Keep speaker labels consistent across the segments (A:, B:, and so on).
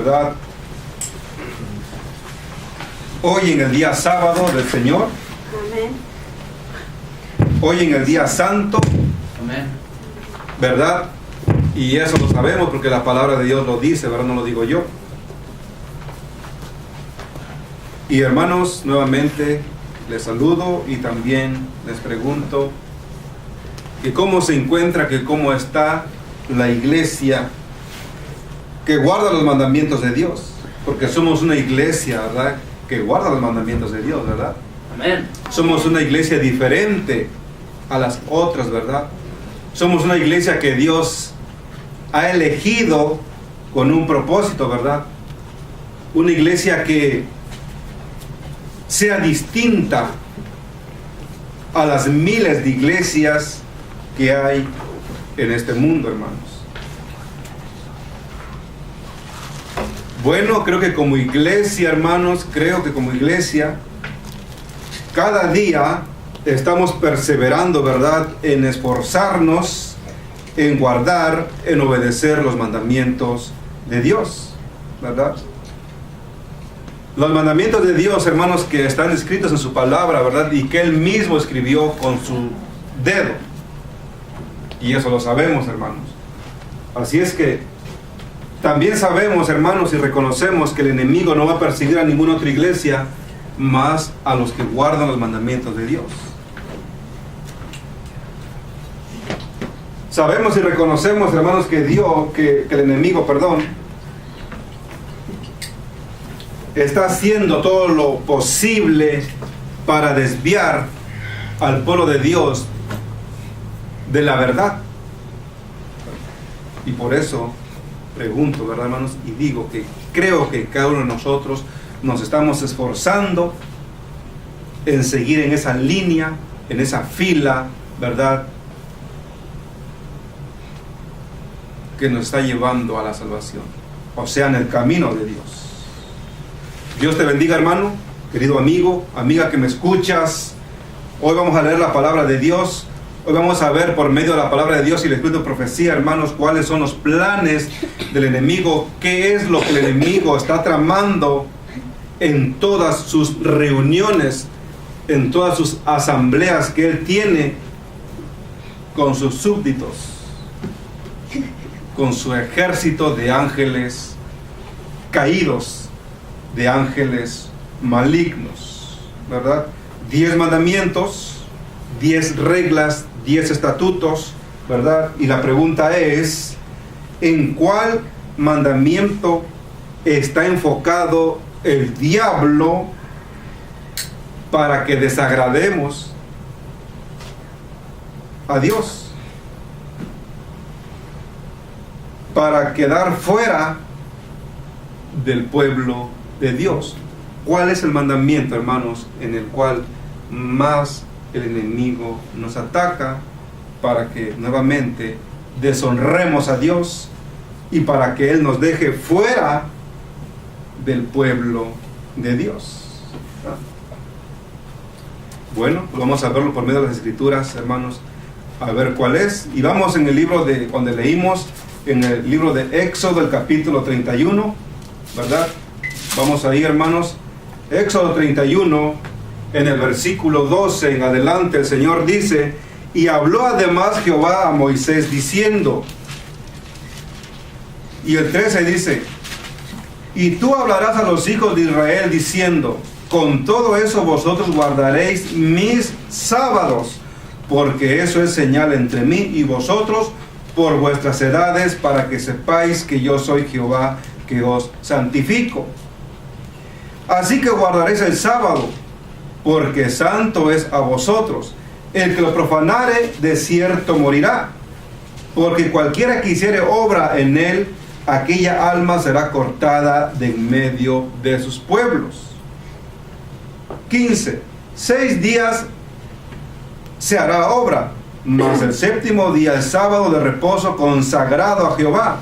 A: ¿verdad? Hoy en el día sábado del Señor.
B: Amén.
A: Hoy en el día santo.
C: Amén.
A: ¿Verdad? Y eso lo sabemos porque la palabra de Dios lo dice, ¿verdad? No lo digo yo. Y hermanos, nuevamente les saludo y también les pregunto que cómo se encuentra, que cómo está la iglesia que guarda los mandamientos de Dios, porque somos una iglesia, ¿verdad?, que guarda los mandamientos de Dios, ¿verdad?
C: Amén.
A: Somos una iglesia diferente a las otras, ¿verdad? Somos una iglesia que Dios ha elegido con un propósito, ¿verdad? Una iglesia que sea distinta a las miles de iglesias que hay en este mundo, hermanos. Bueno, creo que como iglesia, hermanos, cada día estamos perseverando, ¿verdad?, en esforzarnos, en guardar, en obedecer los mandamientos de Dios, ¿verdad? Los mandamientos de Dios, hermanos, que están escritos en su palabra, ¿verdad?, y que Él mismo escribió con su dedo. Y eso lo sabemos, hermanos. Así es que también sabemos, hermanos, y reconocemos que el enemigo no va a perseguir a ninguna otra iglesia más a los que guardan los mandamientos de Dios. Sabemos y reconocemos, hermanos, que el enemigo, está haciendo todo lo posible para desviar al pueblo de Dios de la verdad. Y por eso pregunto, ¿verdad, hermanos? Y digo que creo que cada uno de nosotros nos estamos esforzando en seguir en esa línea, en esa fila, ¿verdad?, que nos está llevando a la salvación, o sea, en el camino de Dios. Dios te bendiga, hermano, querido amigo, amiga que me escuchas. Hoy vamos a leer la palabra de Dios. Hoy vamos a ver por medio de la palabra de Dios y el Espíritu de profecía, hermanos, cuáles son los planes del enemigo, qué es lo que el enemigo está tramando en todas sus reuniones, en todas sus asambleas que él tiene con sus súbditos, con su ejército de ángeles caídos, de ángeles malignos, ¿verdad? 10 mandamientos, 10 reglas, 10 estatutos, ¿verdad? Y la pregunta es, ¿en cuál mandamiento está enfocado el diablo para que desagrademos a Dios? Para quedar fuera del pueblo de Dios. ¿Cuál es el mandamiento, hermanos, en el cual más el enemigo nos ataca para que nuevamente deshonremos a Dios y para que Él nos deje fuera del pueblo de Dios? Bueno, pues vamos a verlo por medio de las Escrituras, hermanos, a ver cuál es. Y vamos en el libro de, cuando leímos en el libro de Éxodo, el capítulo 31, ¿verdad? Vamos ahí, hermanos. Éxodo 31, en el versículo 12 en adelante, el Señor dice: y habló además Jehová a Moisés diciendo, y el 13 dice: y tú hablarás a los hijos de Israel diciendo, con todo eso vosotros guardaréis mis sábados, porque eso es señal entre mí y vosotros por vuestras edades, para que sepáis que yo soy Jehová, que os santifico. Así que guardaréis el sábado, porque santo es a vosotros. El que lo profanare, de cierto morirá. Porque cualquiera que hiciere obra en él, aquella alma será cortada de en medio de sus pueblos. 15. 6 días se hará obra, mas el séptimo día, el sábado de reposo consagrado a Jehová.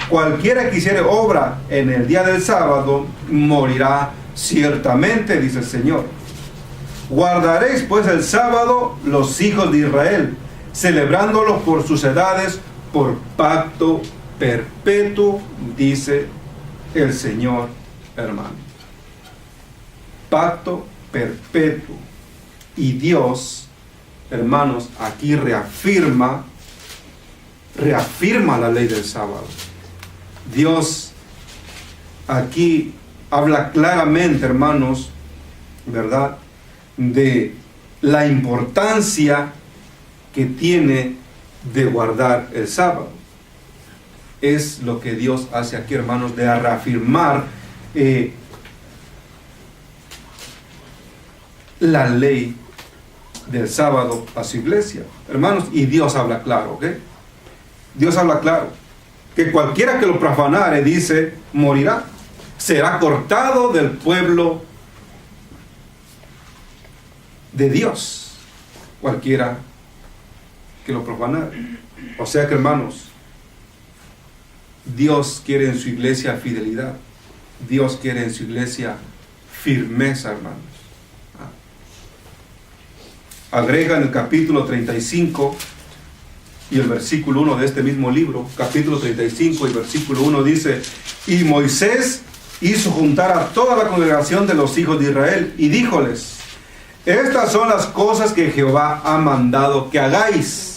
A: Cualquiera que hiciere obra en el día del sábado, morirá ciertamente, dice el Señor. Guardaréis pues el sábado los hijos de Israel, celebrándolo por sus edades, por pacto perpetuo, dice el Señor, hermano. Pacto perpetuo. Y Dios, hermanos, aquí reafirma la ley del sábado. Dios aquí habla claramente, hermanos, ¿verdad?, de la importancia que tiene de guardar el sábado. Es lo que Dios hace aquí, hermanos, de reafirmar la ley del sábado a su iglesia, hermanos. Y Dios habla claro, ¿ok? Dios habla claro que cualquiera que lo profanare, dice, morirá, será cortado del pueblo de Dios, cualquiera que lo profanare. O sea que, hermanos, Dios quiere en su iglesia fidelidad. Dios quiere en su iglesia firmeza, hermanos. Agrega en el capítulo 35 y el versículo 1 de este mismo libro, capítulo 35 y versículo 1 dice: y Moisés hizo juntar a toda la congregación de los hijos de Israel y díjoles: estas son las cosas que Jehová ha mandado que hagáis.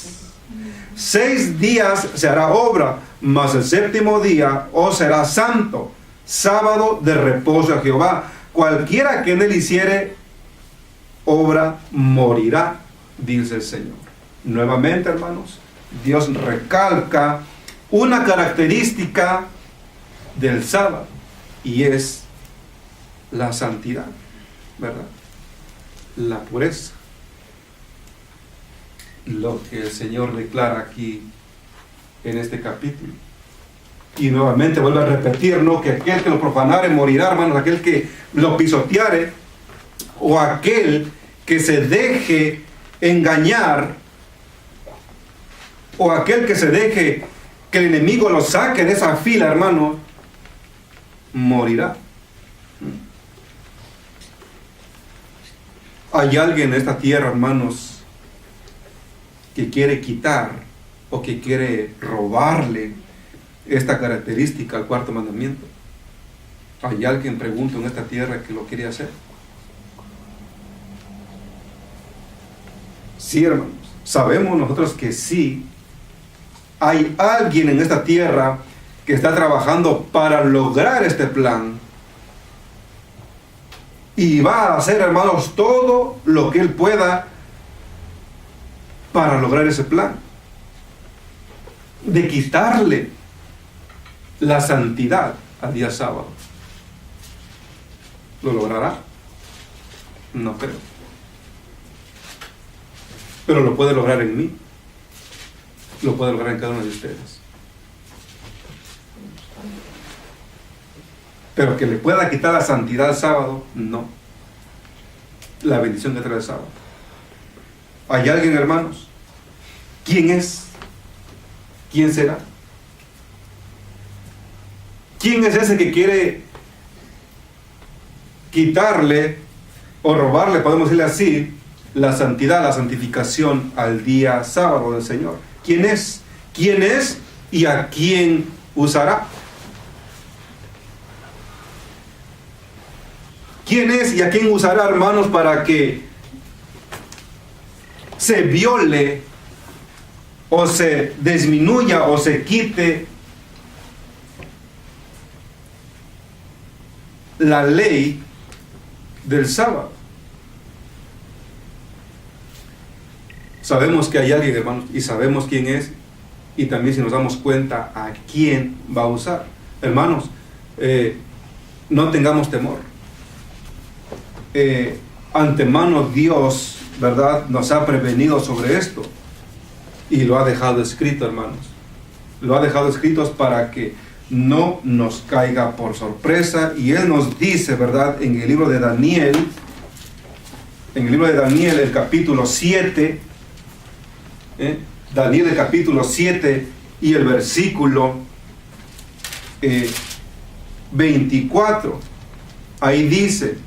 A: 6 días se hará obra, mas el 7º día os será santo, sábado de reposo a Jehová. Cualquiera que en él hiciere obra morirá, dice el Señor. Nuevamente, hermanos, Dios recalca una característica del sábado, y es la santidad, ¿verdad? La pureza. Lo que el Señor declara aquí en este capítulo. Y nuevamente vuelve a repetir, ¿no?, que aquel que lo profanare morirá, hermanos. Aquel que lo pisoteare, o aquel que se deje engañar, o aquel que se deje que el enemigo lo saque de esa fila, hermano, morirá. Hay alguien en esta tierra, hermanos, que quiere quitar o que quiere robarle esta característica al 4º mandamiento. Hay alguien, pregunto, en esta tierra que lo quiere hacer. Sí, hermanos, sabemos nosotros que sí. Hay alguien en esta tierra que está trabajando para lograr este plan. Y va a hacer, hermanos, todo lo que él pueda para lograr ese plan. De quitarle la santidad al día sábado. ¿Lo logrará? No creo. Pero lo puede lograr en mí. Lo puede lograr en cada uno de ustedes. Pero que le pueda quitar la santidad al sábado, no. La bendición que trae el sábado. ¿Hay alguien, hermanos? ¿Quién es? ¿Quién será? ¿Quién es ese que quiere quitarle o robarle, podemos decirle así, la santidad, la santificación al día sábado del Señor? ¿Quién es? ¿Quién es y a quién usará? ¿Quién es y a quién usará, hermanos, para que se viole o se disminuya o se quite la ley del sábado? Sabemos que hay alguien, hermanos, y sabemos quién es, y también, si nos damos cuenta, a quién va a usar. Hermanos, no tengamos temor. Antemano Dios, ¿verdad?, nos ha prevenido sobre esto, y lo ha dejado escrito, hermanos. Lo ha dejado escrito para que no nos caiga por sorpresa. Y Él nos dice, ¿verdad?, en el libro de Daniel, el capítulo 7, Daniel, el capítulo 7 y el versículo 24, ahí dice,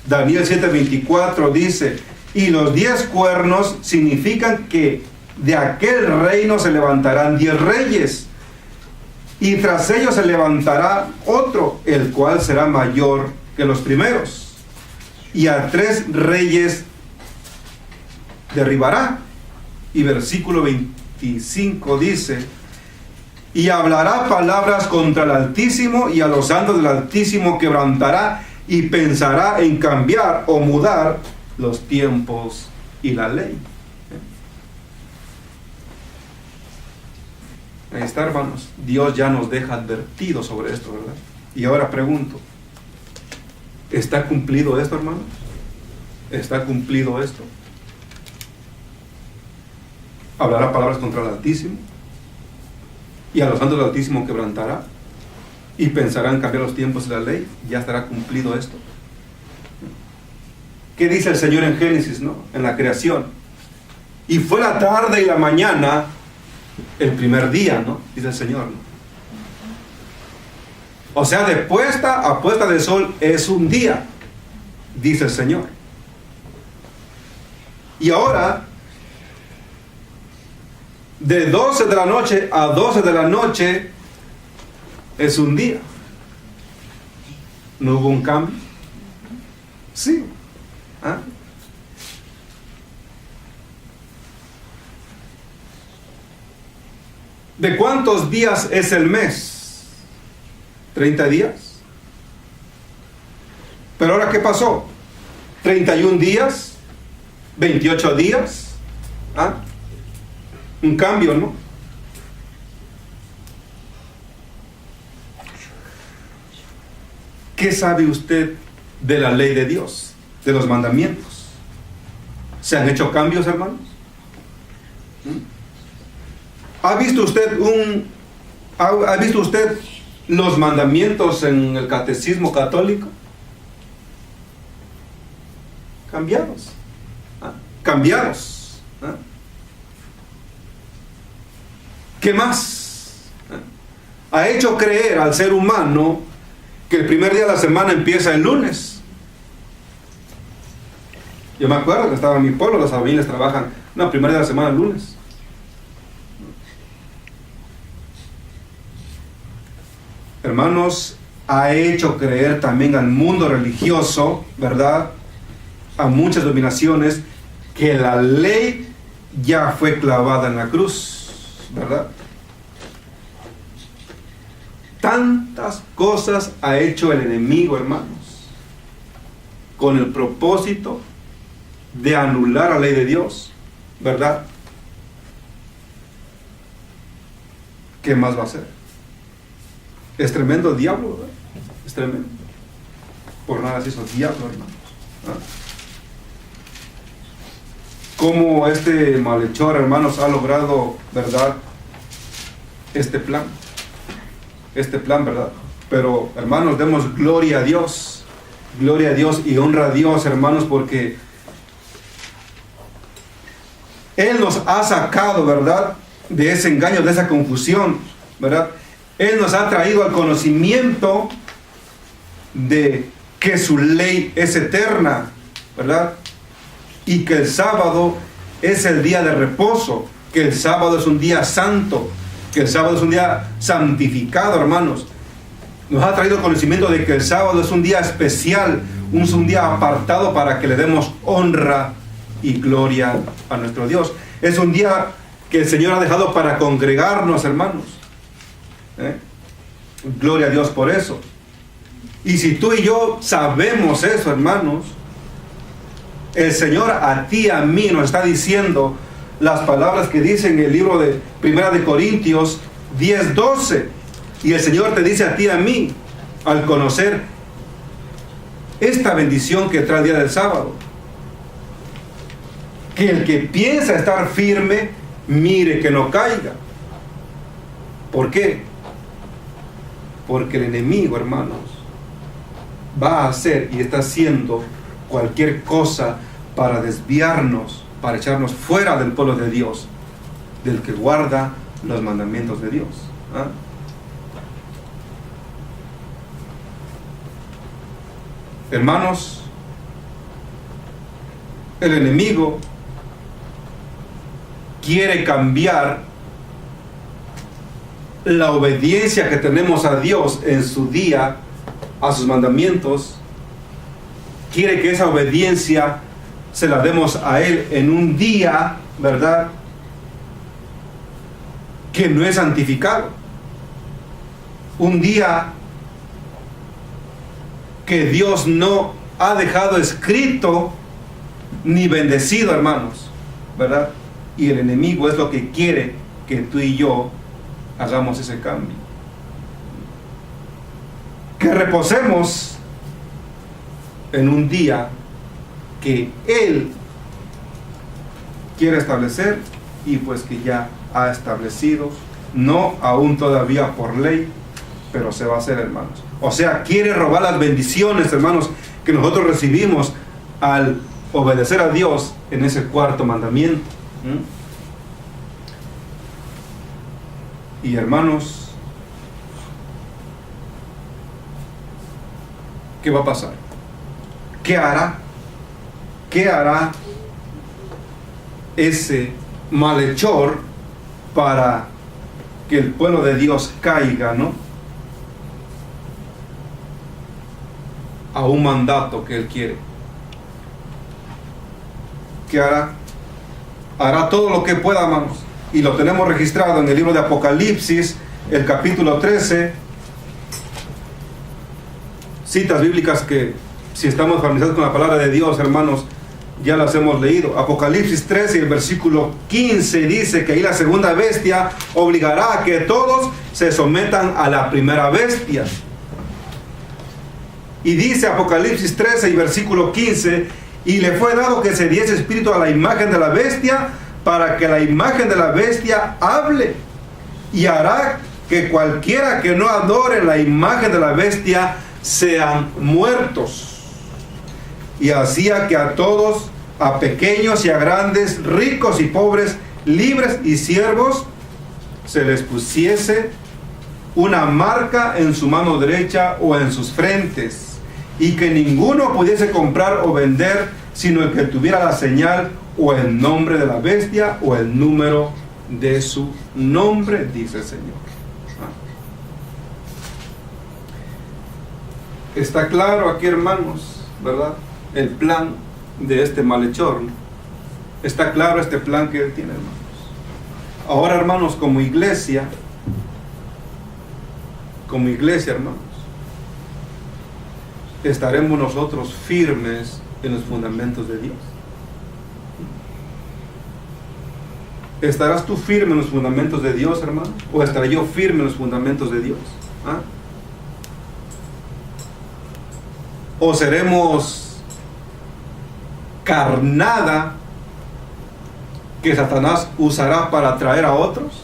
A: Daniel 7:24 dice: y los 10 cuernos significan que de aquel reino se levantarán 10 reyes, y tras ellos se levantará otro, el cual será mayor que los primeros. Y a 3 reyes derribará. Y versículo 25 dice: y hablará palabras contra el Altísimo, y a los santos del Altísimo quebrantará, y pensará en cambiar o mudar los tiempos y la ley. Ahí está, hermanos. Dios ya nos deja advertidos sobre esto, ¿verdad? Y ahora pregunto, ¿está cumplido esto, hermanos? ¿Está cumplido esto? Hablará palabras contra el Altísimo, y a los santos del Altísimo quebrantará, y pensará en cambiar los tiempos y la ley. ¿Ya estará cumplido esto? ¿Qué dice el Señor en Génesis, no? En la creación. Y fue la tarde y la mañana el primer día, ¿no? Dice el Señor, ¿no? O sea, de puesta a puesta de sol es un día, dice el Señor. Y ahora, de 12 de la noche a 12 de la noche es un día. ¿No hubo un cambio? Sí. ¿Ah? ¿De cuántos días es el mes? 30 días. Pero ahora, ¿qué pasó? 31 días, 28 días. ¿Ah? Un cambio, ¿no? ¿Qué sabe usted de la ley de Dios, de los mandamientos? ¿Se han hecho cambios, hermanos? ¿Ha visto usted los mandamientos en el catecismo católico? Cambiados. ¿Ah? Cambiados. ¿Ah? ¿Qué más? ¿Ah? Ha hecho creer al ser humano que el primer día de la semana empieza el lunes. Yo me acuerdo que estaba en mi pueblo, las familias trabajan, no, el primer día de la semana el lunes. Hermanos, ha hecho creer también al mundo religioso, ¿verdad?, a muchas dominaciones, que la ley ya fue clavada en la cruz, ¿verdad? Tantas cosas ha hecho el enemigo, hermanos, con el propósito de anular la ley de Dios, ¿verdad? ¿Qué más va a hacer? Es tremendo el diablo, ¿verdad? Es tremendo. Por nada se hizo diablo, hermanos. ¿Ah? Cómo este malhechor, hermanos, ha logrado, ¿verdad?, este plan, ¿verdad? Pero, hermanos, demos gloria a Dios y honra a Dios, hermanos, porque Él nos ha sacado, ¿verdad?, de ese engaño, de esa confusión, ¿verdad? Él nos ha traído al conocimiento de que su ley es eterna, ¿verdad? Y que el sábado es el día de reposo, que el sábado es un día santo, que el sábado es un día santificado, hermanos. Nos ha traído conocimiento de que el sábado es un día especial, un día apartado para que le demos honra y gloria a nuestro Dios. Es un día que el Señor ha dejado para congregarnos, hermanos. Gloria a Dios por eso. Y si tú y yo sabemos eso, hermanos, el Señor a ti y a mí nos está diciendo las palabras que dice en el libro de Primera de Corintios 10:12. Y el Señor te dice a ti y a mí, al conocer esta bendición que trae el día del sábado, que el que piensa estar firme, mire que no caiga. ¿Por qué? Porque el enemigo, hermanos, va a hacer y está haciendo cualquier cosa para desviarnos, para echarnos fuera del pueblo de Dios, del que guarda los mandamientos de Dios. ¿Ah? Hermanos, el enemigo quiere cambiar la obediencia que tenemos a Dios en su día, a sus mandamientos, quiere que esa obediencia se la demos a Él en un día, ¿verdad?, que no es santificado. Un día que Dios no ha dejado escrito ni bendecido, hermanos, ¿verdad? Y el enemigo es lo que quiere que tú y yo hagamos ese cambio. Que reposemos en un día que Él quiere establecer y pues que ya ha establecido, no aún todavía por ley, pero se va a hacer, hermanos. O sea, quiere robar las bendiciones, hermanos, que nosotros recibimos al obedecer a Dios en ese cuarto mandamiento. Y hermanos, ¿qué va a pasar? ¿Qué hará? ¿Qué hará ese malhechor para que el pueblo de Dios caiga, ¿no?, a un mandato que Él quiere? ¿Qué hará? Hará todo lo que pueda, hermanos. Y lo tenemos registrado en el libro de Apocalipsis, el capítulo 13. Citas bíblicas que, si estamos familiarizados con la palabra de Dios, hermanos, ya las hemos leído. Apocalipsis 13, el versículo 15 dice que ahí la segunda bestia obligará a que todos se sometan a la primera bestia. Y dice Apocalipsis 13 y versículo 15: y le fue dado que se diese espíritu a la imagen de la bestia, para que la imagen de la bestia hable, y hará que cualquiera que no adore la imagen de la bestia sean muertos. Y hacía que a todos, a pequeños y a grandes, ricos y pobres, libres y siervos, se les pusiese una marca en su mano derecha o en sus frentes, y que ninguno pudiese comprar o vender, sino el que tuviera la señal o el nombre de la bestia o el número de su nombre, dice el Señor. Está claro aquí, hermanos, ¿verdad?, el plan de este malhechor. Está claro este plan que Él tiene, hermanos. Ahora, hermanos, como iglesia, hermanos, estaremos nosotros firmes en los fundamentos de Dios. ¿Estarás tú firme en los fundamentos de Dios, hermano? ¿O estaré yo firme en los fundamentos de Dios? ¿O seremos carnada que Satanás usará para atraer a otros?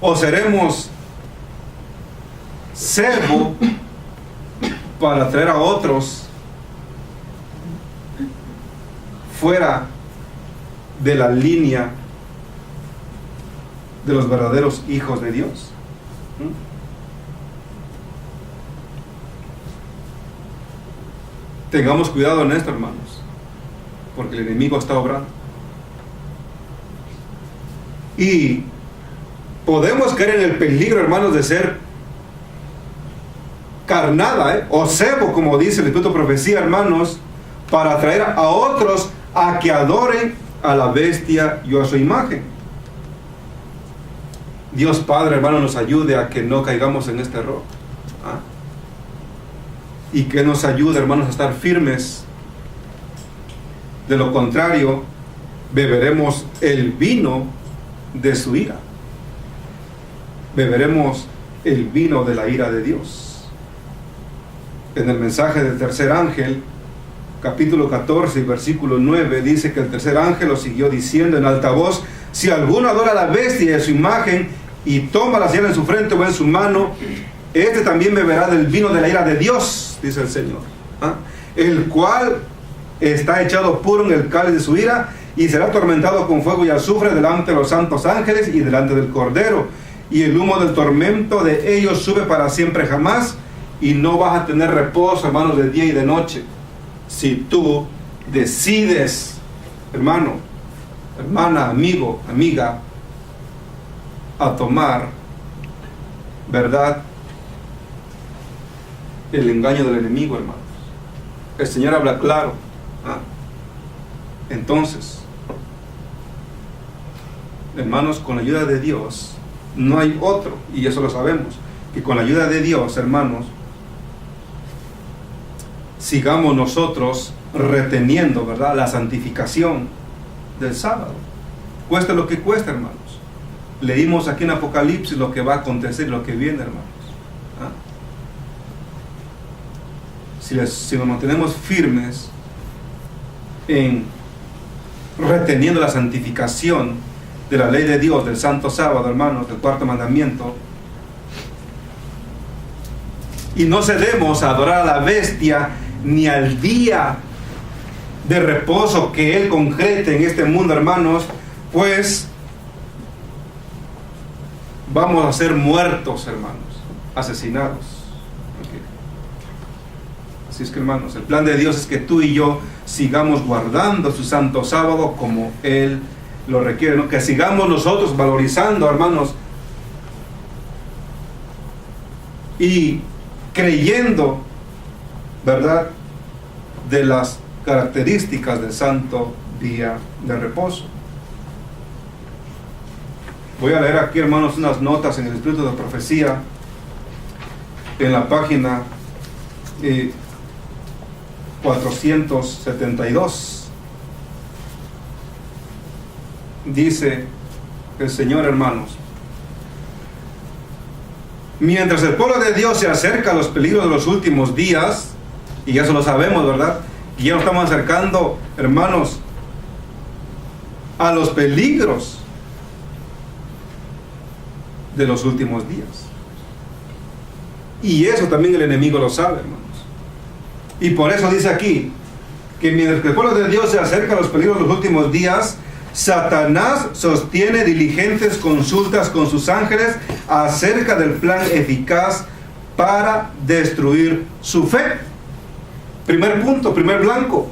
A: ¿O seremos cebo para atraer a otros fuera de la línea de los verdaderos hijos de Dios? Tengamos cuidado en esto, hermanos, porque el enemigo está obrando. Y podemos caer en el peligro, hermanos, de ser carnada, o cebo, como dice el Espíritu de Profecía, hermanos, para atraer a otros a que adoren a la bestia y a su imagen. Dios Padre, hermano, nos ayude a que no caigamos en este error. Y que nos ayude, hermanos, a estar firmes. De lo contrario, beberemos el vino de su ira. Beberemos el vino de la ira de Dios. En el mensaje del tercer ángel, capítulo 14, versículo 9, dice que el tercer ángel lo siguió diciendo en alta voz: si alguno adora a la bestia de su imagen y toma la señal en su frente o en su mano, este también beberá del vino de la ira de Dios, dice el Señor, el cual está echado puro en el cáliz de su ira, y será atormentado con fuego y azufre delante de los santos ángeles y delante del Cordero, y el humo del tormento de ellos sube para siempre jamás, y no vas a tener reposo, hermanos, de día y de noche. Si tú decides, hermano, hermana, amigo, amiga, a tomar, ¿verdad?, el engaño del enemigo, hermanos. El Señor habla claro. Entonces, hermanos, con la ayuda de Dios no hay otro, y eso lo sabemos, que con la ayuda de Dios, hermanos, sigamos nosotros reteniendo, ¿verdad?, la santificación del sábado, cueste lo que cueste, hermanos. Leímos aquí en Apocalipsis lo que va a acontecer, lo que viene, hermanos. Si nos mantenemos firmes en reteniendo la santificación de la ley de Dios, del santo sábado, hermanos, del cuarto mandamiento, y no cedemos a adorar a la bestia ni al día de reposo que Él concrete en este mundo, hermanos, pues vamos a ser muertos, hermanos, asesinados. Okay. Así es que, hermanos, el plan de Dios es que tú y yo sigamos guardando su santo sábado como Él lo requiere, ¿no? Que sigamos nosotros valorizando, hermanos, y creyendo, ¿verdad?, de las características del santo día de reposo. Voy a leer aquí, hermanos, unas notas en el Espíritu de Profecía, en la página 472. Dice el Señor, hermanos: mientras el pueblo de Dios se acerca a los peligros de los últimos días, y eso lo sabemos, ¿verdad?, y ya nos estamos acercando, hermanos, a los peligros de los últimos días. Y eso también el enemigo lo sabe, hermanos. Y por eso dice aquí, que mientras el pueblo de Dios se acerca a los peligros de los últimos días, Satanás sostiene diligentes consultas con sus ángeles acerca del plan eficaz para destruir su fe. Primer punto, primer blanco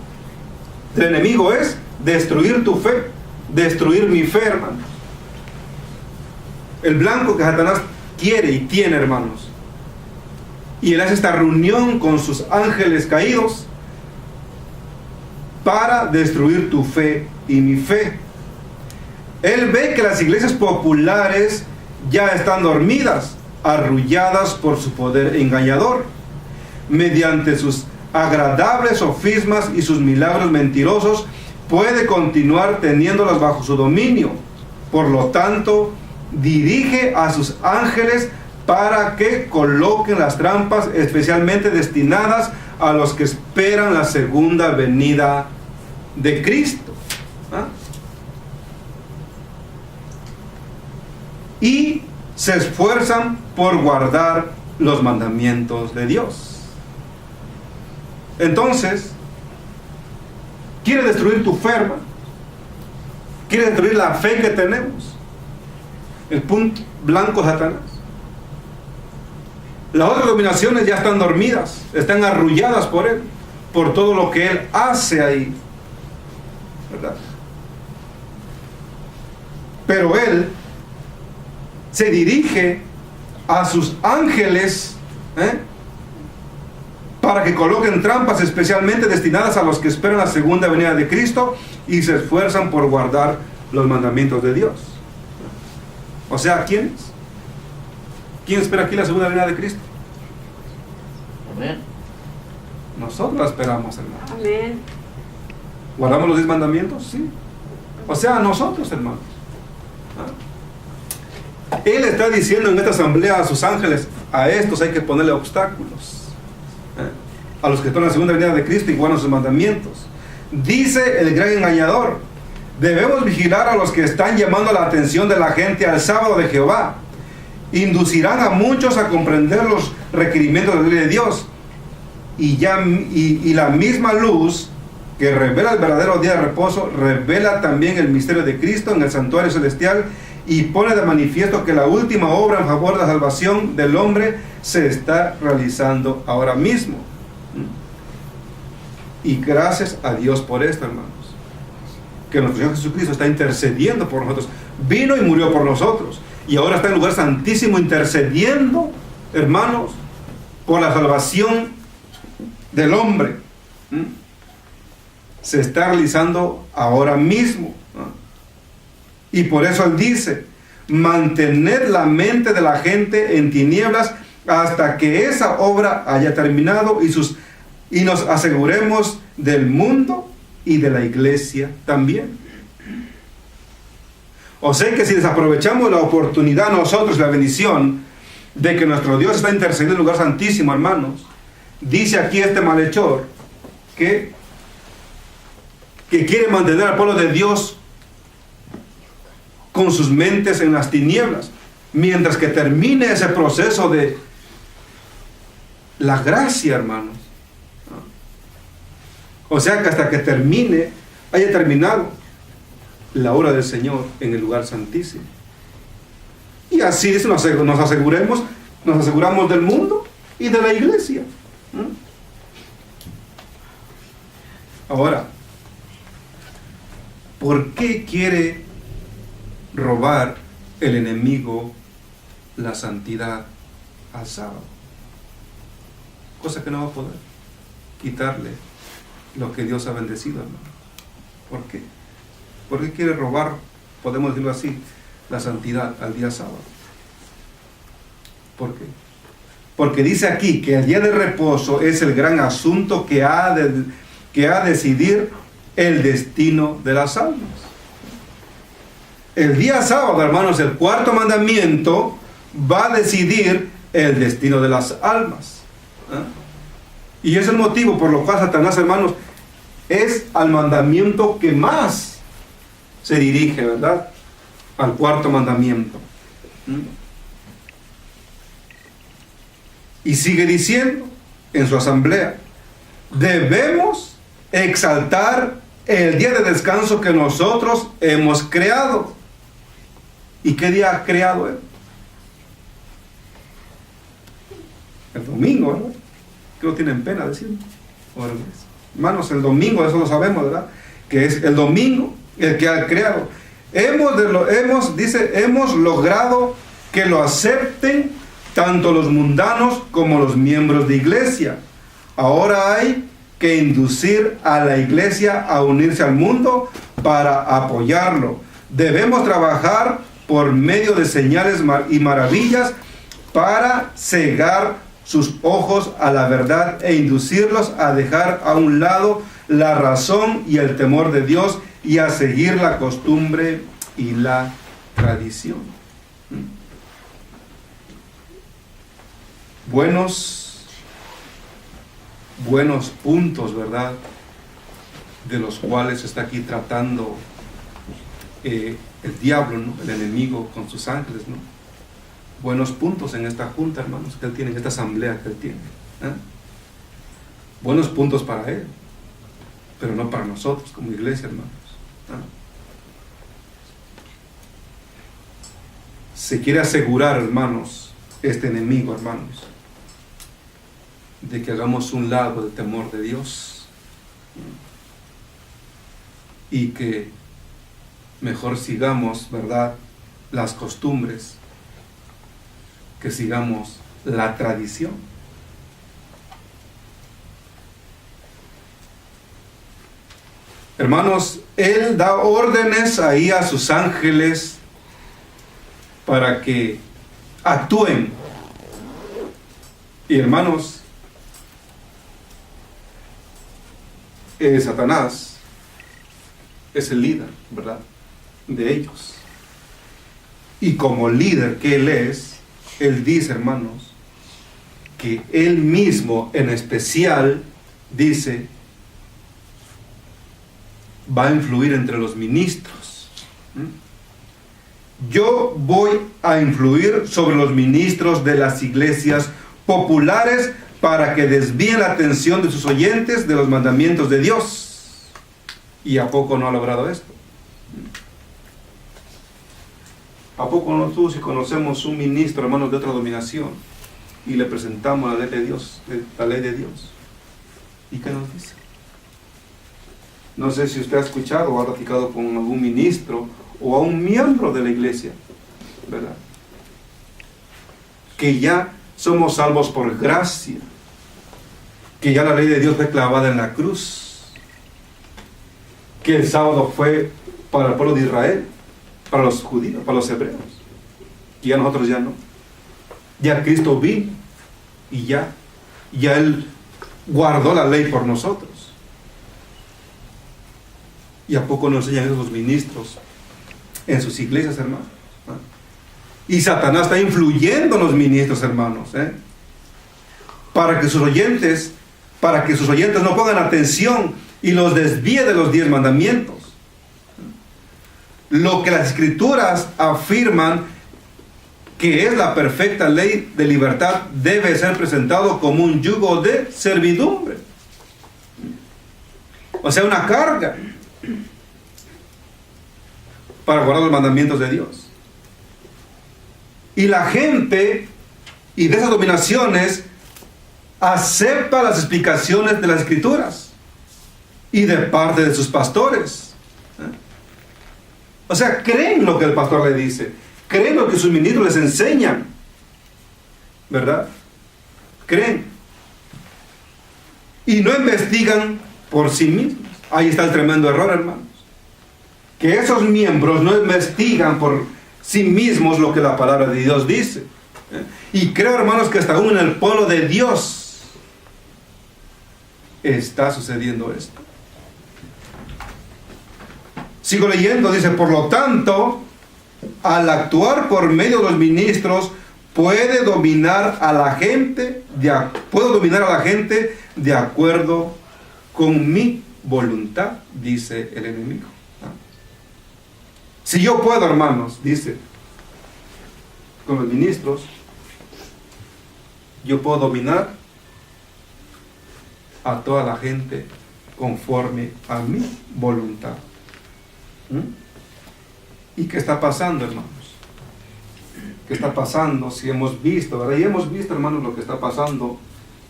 A: del enemigo es destruir tu fe, destruir mi fe, hermanos. El blanco que Satanás quiere y tiene, hermanos. Y él hace esta reunión con sus ángeles caídos para destruir tu fe y mi fe. Él ve que las iglesias populares ya están dormidas, arrulladas por su poder engañador. Mediante sus agradables sofismas y sus milagros mentirosos, puede continuar teniéndolas bajo su dominio. Por lo tanto, dirige a sus ángeles para que coloquen las trampas especialmente destinadas a los que esperan la segunda venida de Cristo. Y se esfuerzan por guardar los mandamientos de Dios. Entonces, quiere destruir tu fe, hermano. Quiere destruir la fe que tenemos. El punto blanco Satanás. Las otras dominaciones ya están dormidas, están arrulladas por él, por todo lo que él hace ahí, ¿verdad? Pero él se dirige a sus ángeles, para que coloquen trampas especialmente destinadas a los que esperan la segunda venida de Cristo y se esfuerzan por guardar los mandamientos de Dios. O sea, ¿quiénes? ¿Quién espera aquí la segunda venida de Cristo?
B: Amén.
A: Nosotros la esperamos, hermanos.
C: Amén.
A: ¿Guardamos los 10 mandamientos? Sí. O sea, nosotros, hermanos. Él está diciendo en esta asamblea a sus ángeles: a estos hay que ponerle obstáculos. A los que están en la segunda venida de Cristo y guardan sus mandamientos. Dice el gran engañador: debemos vigilar a los que están llamando la atención de la gente al sábado de Jehová. Inducirán a muchos a comprender los requerimientos de la ley de Dios. Y la misma luz que revela el verdadero día de reposo, revela también el misterio de Cristo en el santuario celestial y pone de manifiesto que la última obra en favor de la salvación del hombre se está realizando ahora mismo. Y gracias a Dios por esto, hermanos, que nuestro Señor Jesucristo está intercediendo por nosotros. Vino y murió por nosotros. y ahora está en el lugar santísimo intercediendo, hermanos, por la salvación del hombre. Se está realizando ahora mismo. Y por eso él dice: mantened la mente de la gente en tinieblas hasta que esa obra haya terminado y nos aseguremos del mundo y de la iglesia también. O sea que si desaprovechamos la oportunidad nosotros, la bendición de que nuestro Dios está intercediendo en el lugar santísimo, hermanos, dice aquí este malhechor que quiere mantener al pueblo de Dios con sus mentes en las tinieblas, mientras que termine ese proceso de la gracia, hermanos. O sea que hasta que haya terminado la obra del Señor en el lugar santísimo. Y así nos aseguramos del mundo y de la iglesia. Ahora, ¿por qué quiere robar el enemigo la santidad al sábado? Cosa que no va a poder quitarle lo que Dios ha bendecido, hermano. ¿Por qué? ¿Por qué quiere robar, podemos decirlo así, la santidad al día sábado? ¿Por qué? Porque dice aquí que el día de reposo es el gran asunto que ha de decidir el destino de las almas. El día sábado, hermanos, el cuarto mandamiento va a decidir el destino de las almas. Y es el motivo por lo cual Satanás, hermanos, es al mandamiento que más se dirige, ¿verdad? Al cuarto mandamiento. Y sigue diciendo en su asamblea: debemos exaltar el día de descanso que nosotros hemos creado. ¿Y qué día ha creado él? El domingo, ¿verdad? Que no tienen pena decirlo. Hermanos, el domingo, eso lo sabemos, ¿verdad? Que es el domingo el que ha creado. Hemos logrado que lo acepten tanto los mundanos como los miembros de iglesia. Ahora hay que inducir a la iglesia a unirse al mundo para apoyarlo. Debemos trabajar por medio de señales y maravillas para cegar sus ojos a la verdad e inducirlos a dejar a un lado la razón y el temor de Dios y a seguir la costumbre y la tradición. Buenos puntos, ¿verdad?, de los cuales está aquí tratando el diablo, ¿no?, el enemigo con sus ángeles, ¿no? Buenos puntos en esta junta, hermanos, que él tiene, en esta asamblea que él tiene. Buenos puntos para él, pero no para nosotros como iglesia, hermanos. Se quiere asegurar, hermanos, este enemigo, hermanos, de que hagamos un lado del temor de Dios y que mejor sigamos, ¿verdad?, las costumbres, que sigamos la tradición. Hermanos, él da órdenes ahí a sus ángeles para que actúen. Y hermanos, Satanás es el líder, ¿verdad?, de ellos. Y como líder que él es, él dice, hermanos, que él mismo en especial, dice, va a influir entre los ministros. Yo voy a influir sobre los ministros de las iglesias populares para que desvíen la atención de sus oyentes de los mandamientos de Dios. ¿Y a poco no ha logrado esto? ¿A poco no tú, si conocemos un ministro, hermanos, de otra dominación y le presentamos la ley de Dios, ¿y qué nos dice? No sé si usted ha escuchado o ha platicado con algún ministro o a un miembro de la iglesia, ¿verdad?, que ya somos salvos por gracia, que ya la ley de Dios fue clavada en la cruz, que el sábado fue para el pueblo de Israel, para los judíos, para los hebreos, y ya nosotros ya no. Ya Cristo vino y ya Él guardó la ley por nosotros. ¿Y a poco nos enseñan esos ministros en sus iglesias, hermanos? Y Satanás está influyendo en los ministros, hermanos, para que sus oyentes no pongan atención y los desvíe de los 10 mandamientos. Lo que las escrituras afirman que es la perfecta ley de libertad debe ser presentado como un yugo de servidumbre, o sea, una carga para guardar los mandamientos de Dios. Y la gente y de esas dominaciones acepta las explicaciones de las escrituras y de parte de sus pastores. O sea, creen lo que el pastor le dice, creen lo que sus ministros les enseñan, ¿verdad? Creen. Y no investigan por sí mismos. Ahí está el tremendo error, hermanos. Que esos miembros no investigan por sí mismos lo que la palabra de Dios dice. Y creo, hermanos, que hasta aún en el pueblo de Dios está sucediendo esto. Sigo leyendo, dice, por lo tanto, al actuar por medio de los ministros, puedo dominar a la gente de acuerdo con mi voluntad, dice el enemigo. Si yo puedo, hermanos, dice, con los ministros, yo puedo dominar a toda la gente conforme a mi voluntad. ¿Y qué está pasando, hermanos? ¿Qué está pasando? Si hemos visto, ¿verdad? Y hemos visto, hermanos, lo que está pasando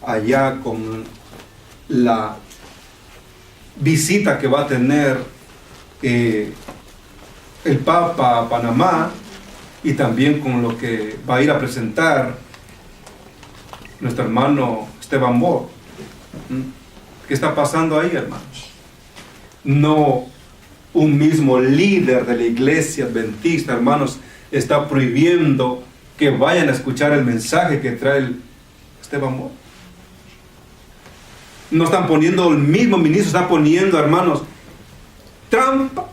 A: allá con la visita que va a tener el Papa a Panamá, y también con lo que va a ir a presentar nuestro hermano Esteban Bo. ¿Qué está pasando ahí, hermanos? No un mismo líder de la iglesia adventista, hermanos, está prohibiendo que vayan a escuchar el mensaje que trae el Esteban Bo. No están poniendo, el mismo ministro está poniendo, hermanos, trampas,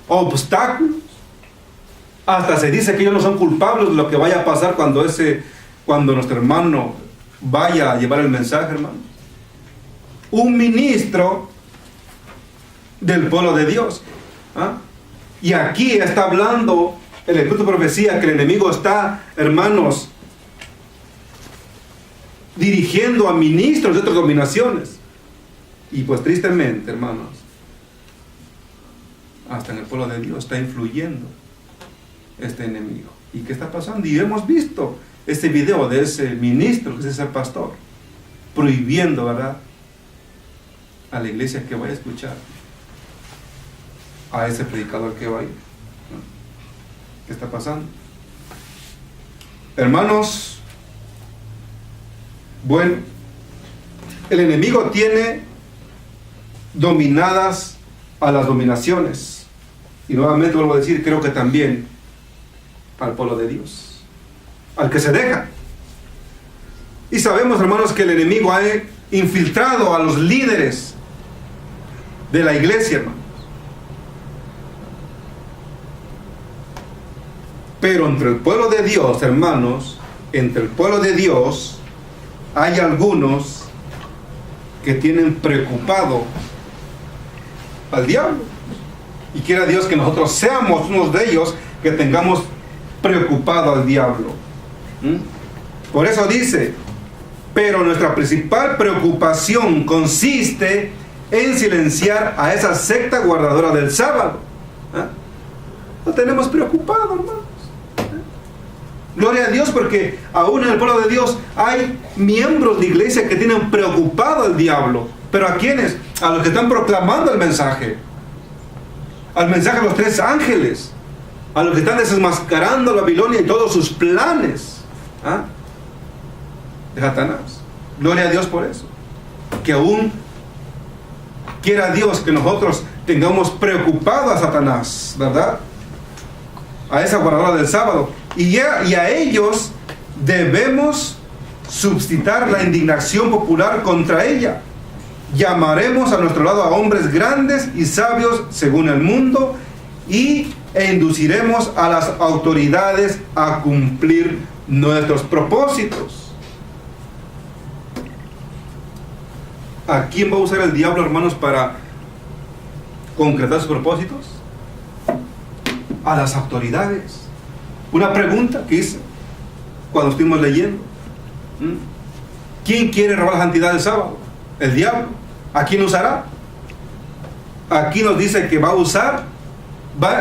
A: obstáculos. Hasta se dice que ellos no son culpables de lo que vaya a pasar cuando nuestro hermano vaya a llevar el mensaje, hermano. Un ministro del pueblo de Dios. Y aquí está hablando el Espíritu de Profecía que el enemigo está, hermanos, dirigiendo a ministros de otras dominaciones. Y pues tristemente, hermanos, hasta en el pueblo de Dios está influyendo este enemigo. ¿Y qué está pasando? Y hemos visto este video de ese ministro, que es ese pastor, prohibiendo, ¿verdad?, a la iglesia que vaya a escuchar a ese predicador que va a ir. ¿Qué está pasando? Hermanos, bueno, el enemigo tiene dominadas a las dominaciones, y nuevamente vuelvo a decir, creo que también al pueblo de Dios, al que se deja. Y sabemos, hermanos, que el enemigo ha infiltrado a los líderes de la iglesia, hermanos. Pero entre el pueblo de Dios, hermanos, entre el pueblo de Dios hay algunos que tienen preocupado al diablo. Y quiera Dios que nosotros seamos unos de ellos que tengamos preocupado al diablo. Por eso dice, pero nuestra principal preocupación consiste en silenciar a esa secta guardadora del sábado. Lo tenemos preocupado, hermanos. Gloria a Dios, porque aún en el pueblo de Dios hay miembros de iglesia que tienen preocupado al diablo. ¿Pero a quiénes? A los que están proclamando el mensaje. Al mensaje de los 3 ángeles. A los que están desenmascarando a Babilonia y todos sus planes. de Satanás. Gloria a Dios por eso. Que aún quiera Dios que nosotros tengamos preocupado a Satanás, ¿verdad? A esa guardadora del sábado. Y a ellos debemos suscitar la indignación popular contra ella. Llamaremos a nuestro lado a hombres grandes y sabios según el mundo e induciremos a las autoridades a cumplir nuestros propósitos. ¿A quién va a usar el diablo, hermanos, para concretar sus propósitos? A las autoridades. Una pregunta que hice cuando estuvimos leyendo. ¿Quién quiere robar la santidad del sábado? El diablo. ¿A quién usará? Aquí nos dice que va a usar,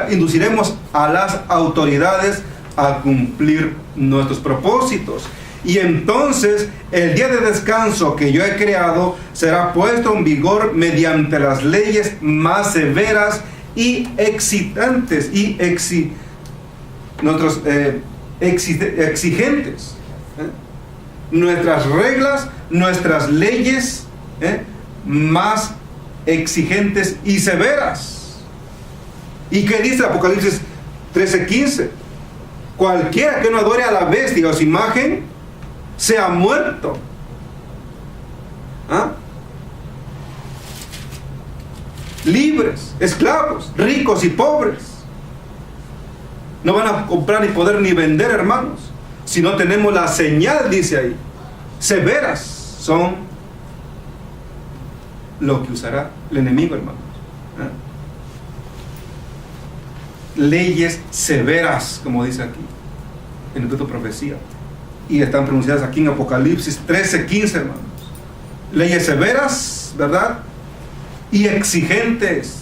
A: induciremos a las autoridades a cumplir nuestros propósitos. Y entonces el día de descanso que yo he creado será puesto en vigor mediante las leyes más severas y excitantes y exigentes. Nuestras reglas, nuestras leyes más exigentes y severas. ¿Y qué dice Apocalipsis 13:15? Cualquiera que no adore a la bestia o su imagen sea muerto. Libres, esclavos, ricos y pobres no van a comprar ni poder ni vender, hermanos, si no tenemos la señal, dice ahí. Severas son lo que usará el enemigo, hermanos. Leyes severas, como dice aquí en el libro de profecía, y están pronunciadas aquí en Apocalipsis 13:15, hermanos. Leyes severas, ¿verdad? Y exigentes.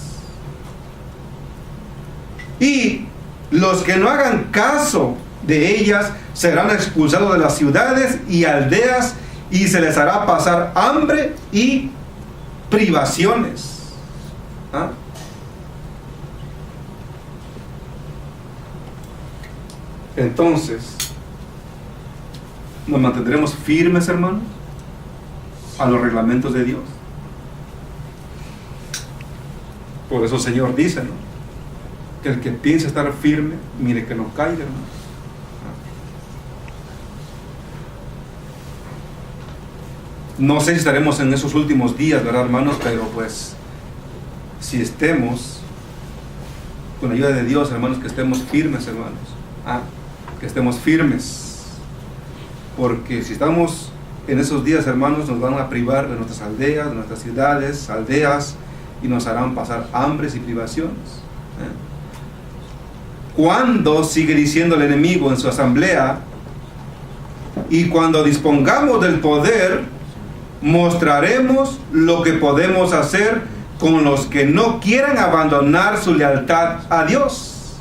A: Y los que no hagan caso de ellas serán expulsados de las ciudades y aldeas y se les hará pasar hambre y privaciones. Entonces, ¿nos mantendremos firmes, hermanos, a los reglamentos de Dios? Por eso el Señor dice, ¿no?, que el que piensa estar firme, mire que no caiga, hermanos. No sé si estaremos en esos últimos días, ¿verdad, hermanos? Pero pues, si estemos, con la ayuda de Dios, hermanos, que estemos firmes, hermanos. Que estemos firmes. Porque si estamos en esos días, hermanos, nos van a privar de nuestras aldeas, de nuestras ciudades, aldeas, y nos harán pasar hambres y privaciones. Cuando, sigue diciendo el enemigo en su asamblea, y cuando dispongamos del poder, mostraremos lo que podemos hacer con los que no quieran abandonar su lealtad a Dios.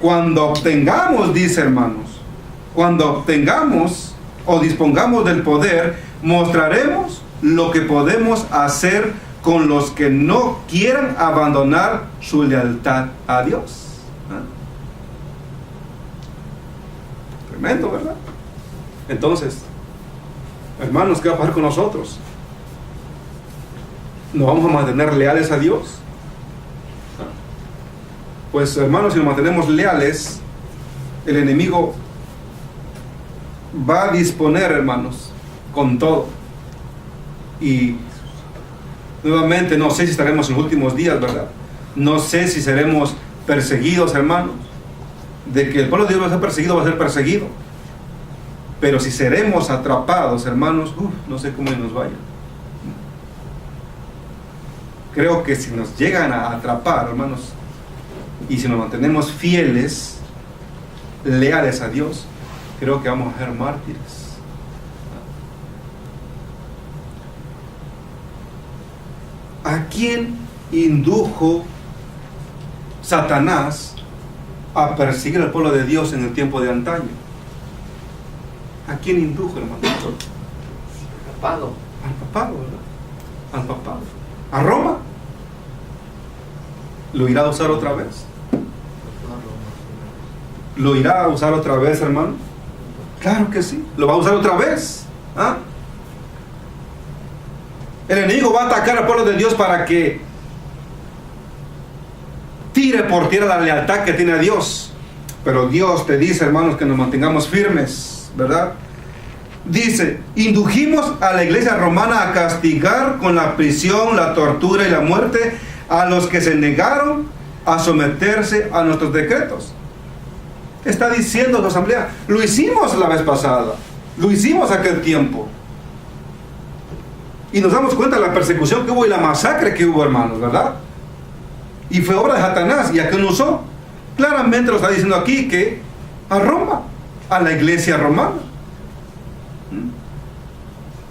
A: Cuando obtengamos, dice, hermanos, cuando obtengamos o dispongamos del poder, mostraremos lo que podemos hacer con los que no quieran abandonar su lealtad a Dios. Tremendo, ¿verdad? Entonces, hermanos, ¿qué va a pasar con nosotros? ¿Nos vamos a mantener leales a Dios? Pues, hermanos, si nos mantenemos leales, el enemigo va a disponer, hermanos, con todo. Y nuevamente, no sé si estaremos en los últimos días, ¿verdad? No sé si seremos perseguidos, hermanos. De que el pueblo de Dios va a ser perseguido, va a ser perseguido. Pero si seremos atrapados, hermanos, no sé cómo nos vaya. Creo que si nos llegan a atrapar, hermanos, y si nos mantenemos fieles, leales a Dios, creo que vamos a ser mártires. ¿A quién indujo Satanás a perseguir al pueblo de Dios en el tiempo de antaño? ¿A quién indujo, hermano?
B: Al papado.
A: Al papado, ¿verdad? Al papado. ¿A Roma? ¿Lo irá a usar otra vez? ¿Lo irá a usar otra vez, hermano? Claro que sí, lo va a usar otra vez. ¿Ah? El enemigo va a atacar al pueblo de Dios para que tire por tierra la lealtad que tiene a Dios. Pero Dios te dice, hermanos, que nos mantengamos firmes, ¿verdad? Dice, indujimos a la iglesia romana a castigar con la prisión, la tortura y la muerte a los que se negaron a someterse a nuestros decretos. Está diciendo la asamblea, lo hicimos la vez pasada, lo hicimos aquel tiempo. Y nos damos cuenta de la persecución que hubo y la masacre que hubo, hermanos, ¿verdad? Y fue obra de Satanás. ¿Y a quién usó? Claramente lo está diciendo aquí, que a Roma, a la iglesia romana.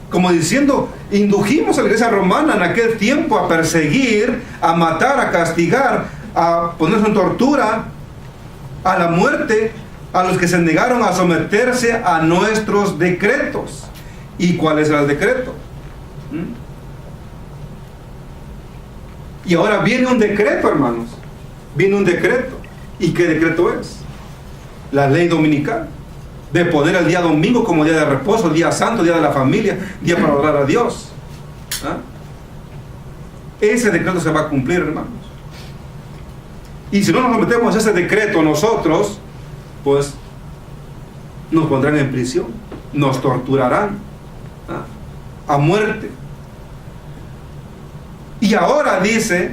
A: Como diciendo, indujimos a la iglesia romana en aquel tiempo a perseguir, a matar, a castigar, a ponerse en tortura, a la muerte, a los que se negaron a someterse a nuestros decretos. ¿Y cuál es el decreto? Y ahora viene un decreto, hermanos. Viene un decreto. ¿Y qué decreto es? La ley dominical. De poner el día domingo como día de reposo, día santo, día de la familia, día para orar a Dios. ¿Ah? Ese decreto se va a cumplir, hermanos. Y si no nos sometemos a ese decreto nosotros, pues nos pondrán en prisión, nos torturarán, ¿ah?, a muerte. Y ahora dice,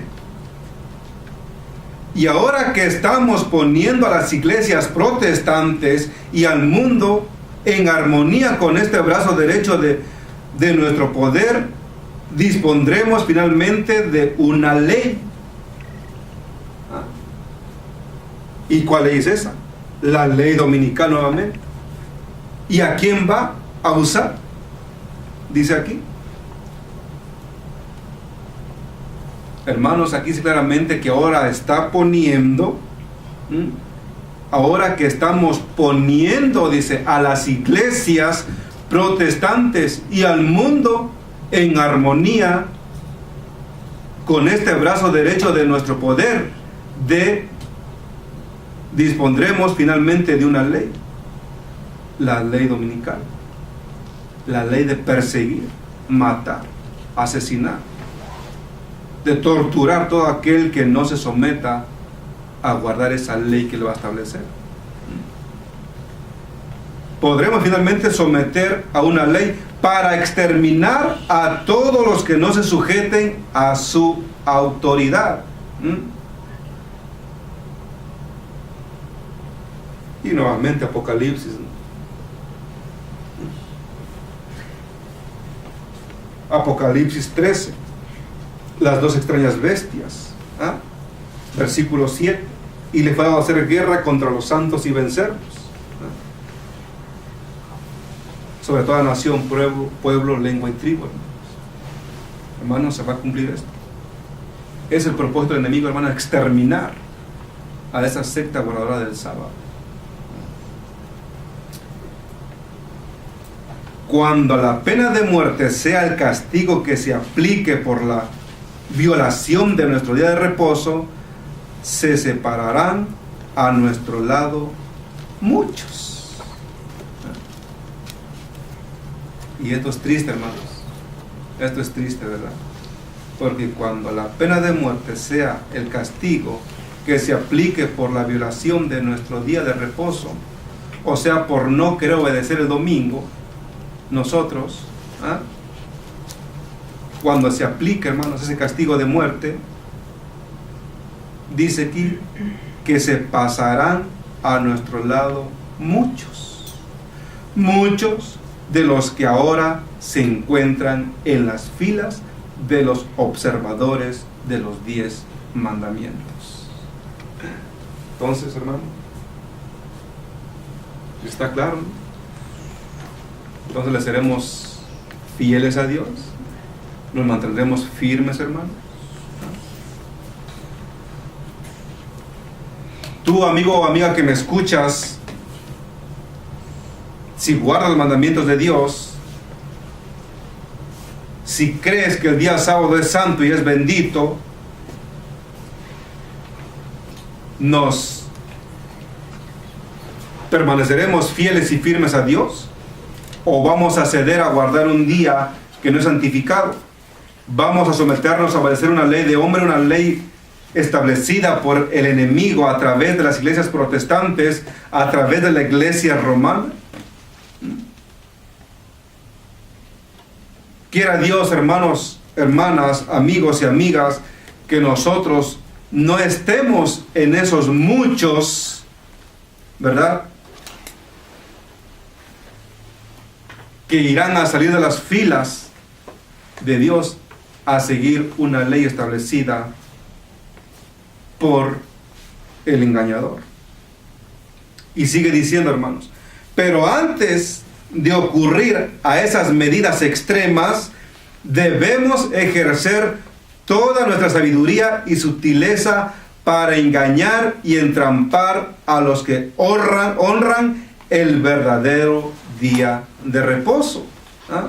A: y ahora que estamos poniendo a las iglesias protestantes y al mundo en armonía con este brazo derecho de nuestro poder, dispondremos finalmente de una ley. ¿Ah? ¿Y cuál ley es esa? La ley dominical nuevamente. ¿Y a quién va a usar? Dice aquí. Hermanos, aquí dice claramente que ahora está poniendo, ahora que estamos poniendo, dice, a las iglesias protestantes y al mundo en armonía con este brazo derecho de nuestro poder, dispondremos finalmente de una ley, la ley dominical, la ley de perseguir, matar, asesinar, de torturar todo aquel que no se someta a guardar esa ley que le va a establecer. Podremos finalmente someter a una ley para exterminar a todos los que no se sujeten a su autoridad. Y nuevamente Apocalipsis. Apocalipsis 13. Las dos extrañas bestias. ¿Ah? Versículo 7. Y le fue dado hacer guerra contra los santos y vencerlos. ¿Ah? Sobre toda nación, pueblo, lengua y tribu. Hermanos, se va a cumplir esto. Es el propósito del enemigo, hermanos, exterminar a esa secta guardadora del sábado. Cuando la pena de muerte sea el castigo que se aplique por la violación de nuestro día de reposo, se separarán a nuestro lado muchos. Y esto es triste, hermanos. Esto es triste, ¿verdad? Porque cuando la pena de muerte sea el castigo que se aplique por la violación de nuestro día de reposo, o sea, por no querer obedecer el domingo, nosotros, cuando se aplique, hermanos, ese castigo de muerte, dice aquí que se pasarán a nuestro lado muchos de los que ahora se encuentran en las filas de los observadores de los 10 mandamientos. Entonces, hermano, ¿está claro? Entonces le seremos fieles a Dios, nos mantendremos firmes, hermano. Tú, amigo o amiga que me escuchas, si guardas los mandamientos de Dios, si crees que el día sábado es santo y es bendito, nos ¿Permaneceremos fieles y firmes a Dios? ¿O vamos a ceder a guardar un día que no es santificado? ¿Vamos a someternos a obedecer una ley de hombre, una ley establecida por el enemigo a través de las iglesias protestantes, a través de la iglesia romana? Quiera Dios, hermanos, hermanas, amigos y amigas, que nosotros no estemos en esos muchos, ¿verdad?, que irán a salir de las filas de Dios a seguir una ley establecida por el engañador. Y sigue diciendo, hermanos, pero antes de ocurrir a esas medidas extremas, debemos ejercer toda nuestra sabiduría y sutileza para engañar y entrampar a los que honran el verdadero día de reposo. ¿Ah?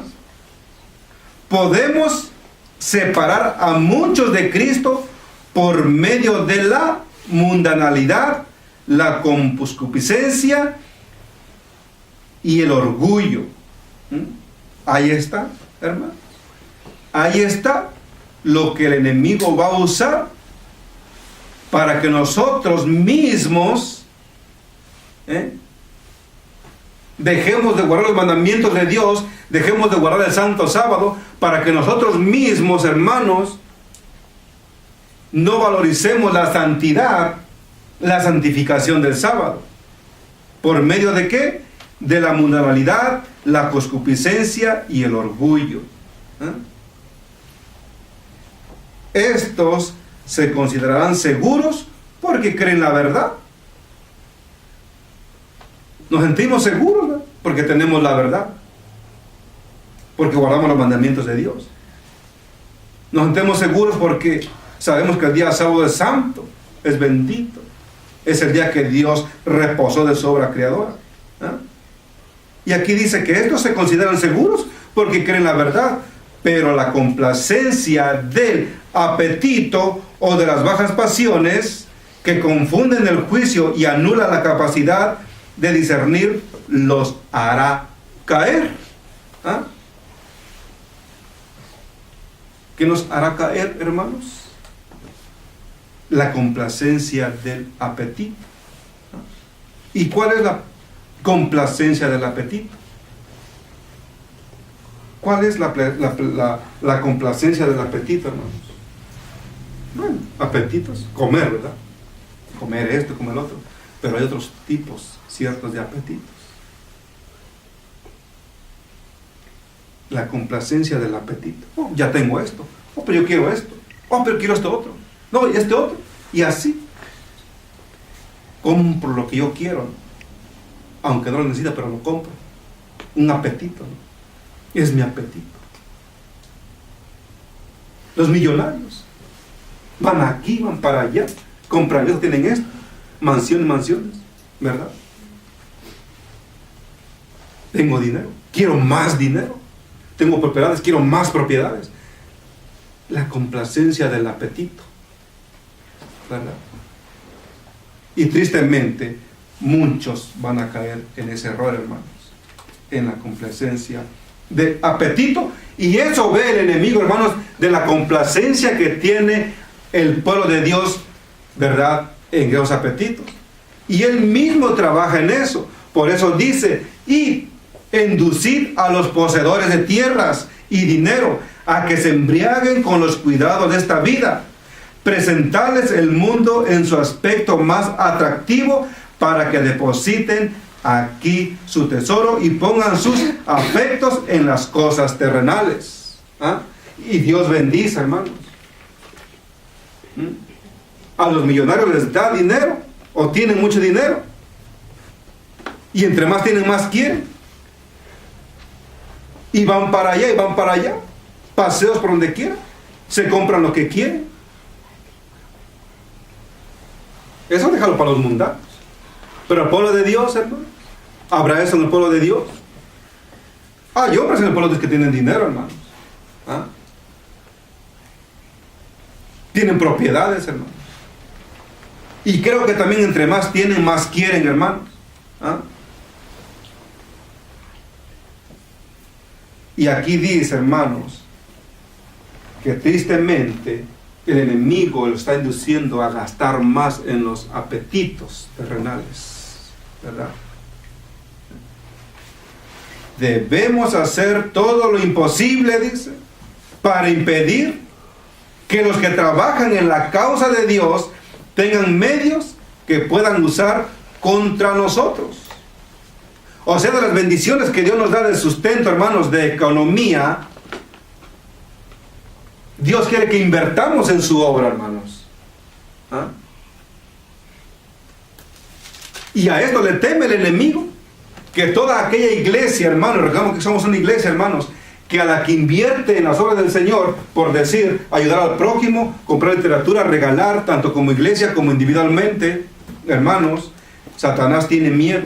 A: Podemos separar a muchos de Cristo por medio de la mundanalidad, la concupiscencia y el orgullo. Ahí está, hermanos. Ahí está lo que el enemigo va a usar para que nosotros mismos dejemos de guardar los mandamientos de Dios, dejemos de guardar el santo sábado, para que nosotros mismos, hermanos, no valoricemos la santidad, la santificación del sábado. ¿Por medio de qué? De la mundanalidad, la concupiscencia y el orgullo. Estos se considerarán seguros porque creen la verdad. Nos sentimos seguros, ¿no? Porque tenemos la verdad, porque guardamos los mandamientos de Dios. Nos sentimos seguros porque sabemos que el día sábado es santo, es bendito, es el día que Dios reposó de su obra creadora. Y aquí dice que estos se consideran seguros porque creen la verdad, pero la complacencia del apetito o de las bajas pasiones que confunden el juicio y anulan la capacidad de discernir los hará caer. ¿Qué nos hará caer, hermanos? La complacencia del apetito. ¿Y cuál es la complacencia del apetito? ¿Cuál es la complacencia del apetito, hermanos? Bueno, apetitos, comer, ¿verdad? Comer esto, comer lo otro. Pero hay otros tipos ciertos de apetitos. La complacencia del apetito. Oh, ya tengo esto. Oh, pero yo quiero esto. Oh, pero quiero esto otro. No, y este otro. Y así. Compro lo que yo quiero, ¿no? Aunque no lo necesita, pero lo compro. Un apetito, ¿no? Es mi apetito. Los millonarios van aquí, van para allá, compran esto, tienen esto. Mansiones, ¿verdad? Tengo dinero, quiero más dinero. Tengo propiedades, quiero más propiedades. La complacencia del apetito, ¿verdad? Y tristemente, muchos van a caer en ese error, hermanos, en la complacencia del apetito. Y eso ve el enemigo, hermanos, de la complacencia que tiene el pueblo de Dios, ¿verdad?, en esos apetitos. Y él mismo trabaja en eso. Por eso dice: y inducid a los poseedores de tierras y dinero a que se embriaguen con los cuidados de esta vida, presentarles el mundo en su aspecto más atractivo, para que depositen aquí su tesoro y pongan sus afectos en las cosas terrenales. Y Dios bendice, hermanos. A los millonarios les da dinero, o tienen mucho dinero, y entre más tienen, más quieren, y van para allá y van para allá, paseos por donde quieran, se compran lo que quieren. Eso déjalo para los mundanos, pero el pueblo de Dios, hermano, ¿habrá eso en el pueblo de Dios? Hay hombres en el pueblo de Dios que tienen dinero, hermanos. Tienen propiedades, hermanos. Y creo que también entre más tienen, más quieren, hermanos. Y aquí dice, hermanos, que tristemente el enemigo lo está induciendo a gastar más en los apetitos terrenales, ¿verdad? Debemos hacer todo lo imposible, dice, para impedir que los que trabajan en la causa de Dios tengan medios que puedan usar contra nosotros. O sea, de las bendiciones que Dios nos da de sustento, hermanos, de economía, Dios quiere que invertamos en su obra, hermanos. ¿Ah? Y a esto le teme el enemigo, que toda aquella iglesia, hermanos, recordamos que somos una iglesia, hermanos, que a la que invierte en las obras del Señor, por decir, ayudar al prójimo, comprar literatura, regalar, tanto como iglesia como individualmente, hermanos, Satanás tiene miedo.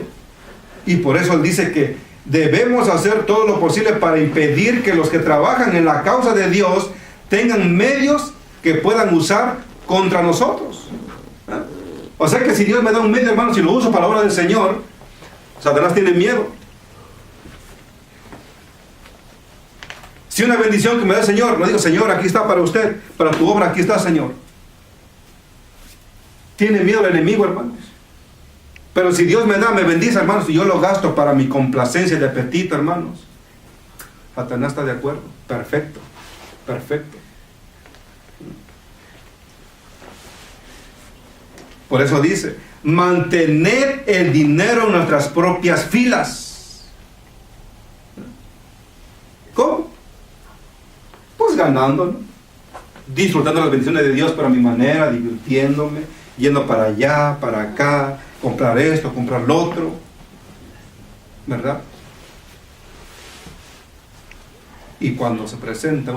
A: Y por eso él dice que debemos hacer todo lo posible para impedir que los que trabajan en la causa de Dios tengan medios que puedan usar contra nosotros. ¿Ah? O sea que si Dios me da un medio, hermanos, y lo uso para la obra del Señor, Satanás tiene miedo. Si una bendición que me da el Señor, no digo, Señor, aquí está para usted, para tu obra, aquí está, Señor. Tiene miedo el enemigo, hermanos. Pero si Dios me da, me bendice, hermanos, y yo lo gasto para mi complacencia de apetito, hermanos, Satanás está de acuerdo. Perfecto, perfecto. Por eso dice, mantener el dinero en nuestras propias filas. ¿Cómo? Pues ganando, ¿no? Disfrutando las bendiciones de Dios para mi manera, divirtiéndome, yendo para allá, para acá, comprar esto, comprar lo otro, ¿verdad? Y cuando se presenta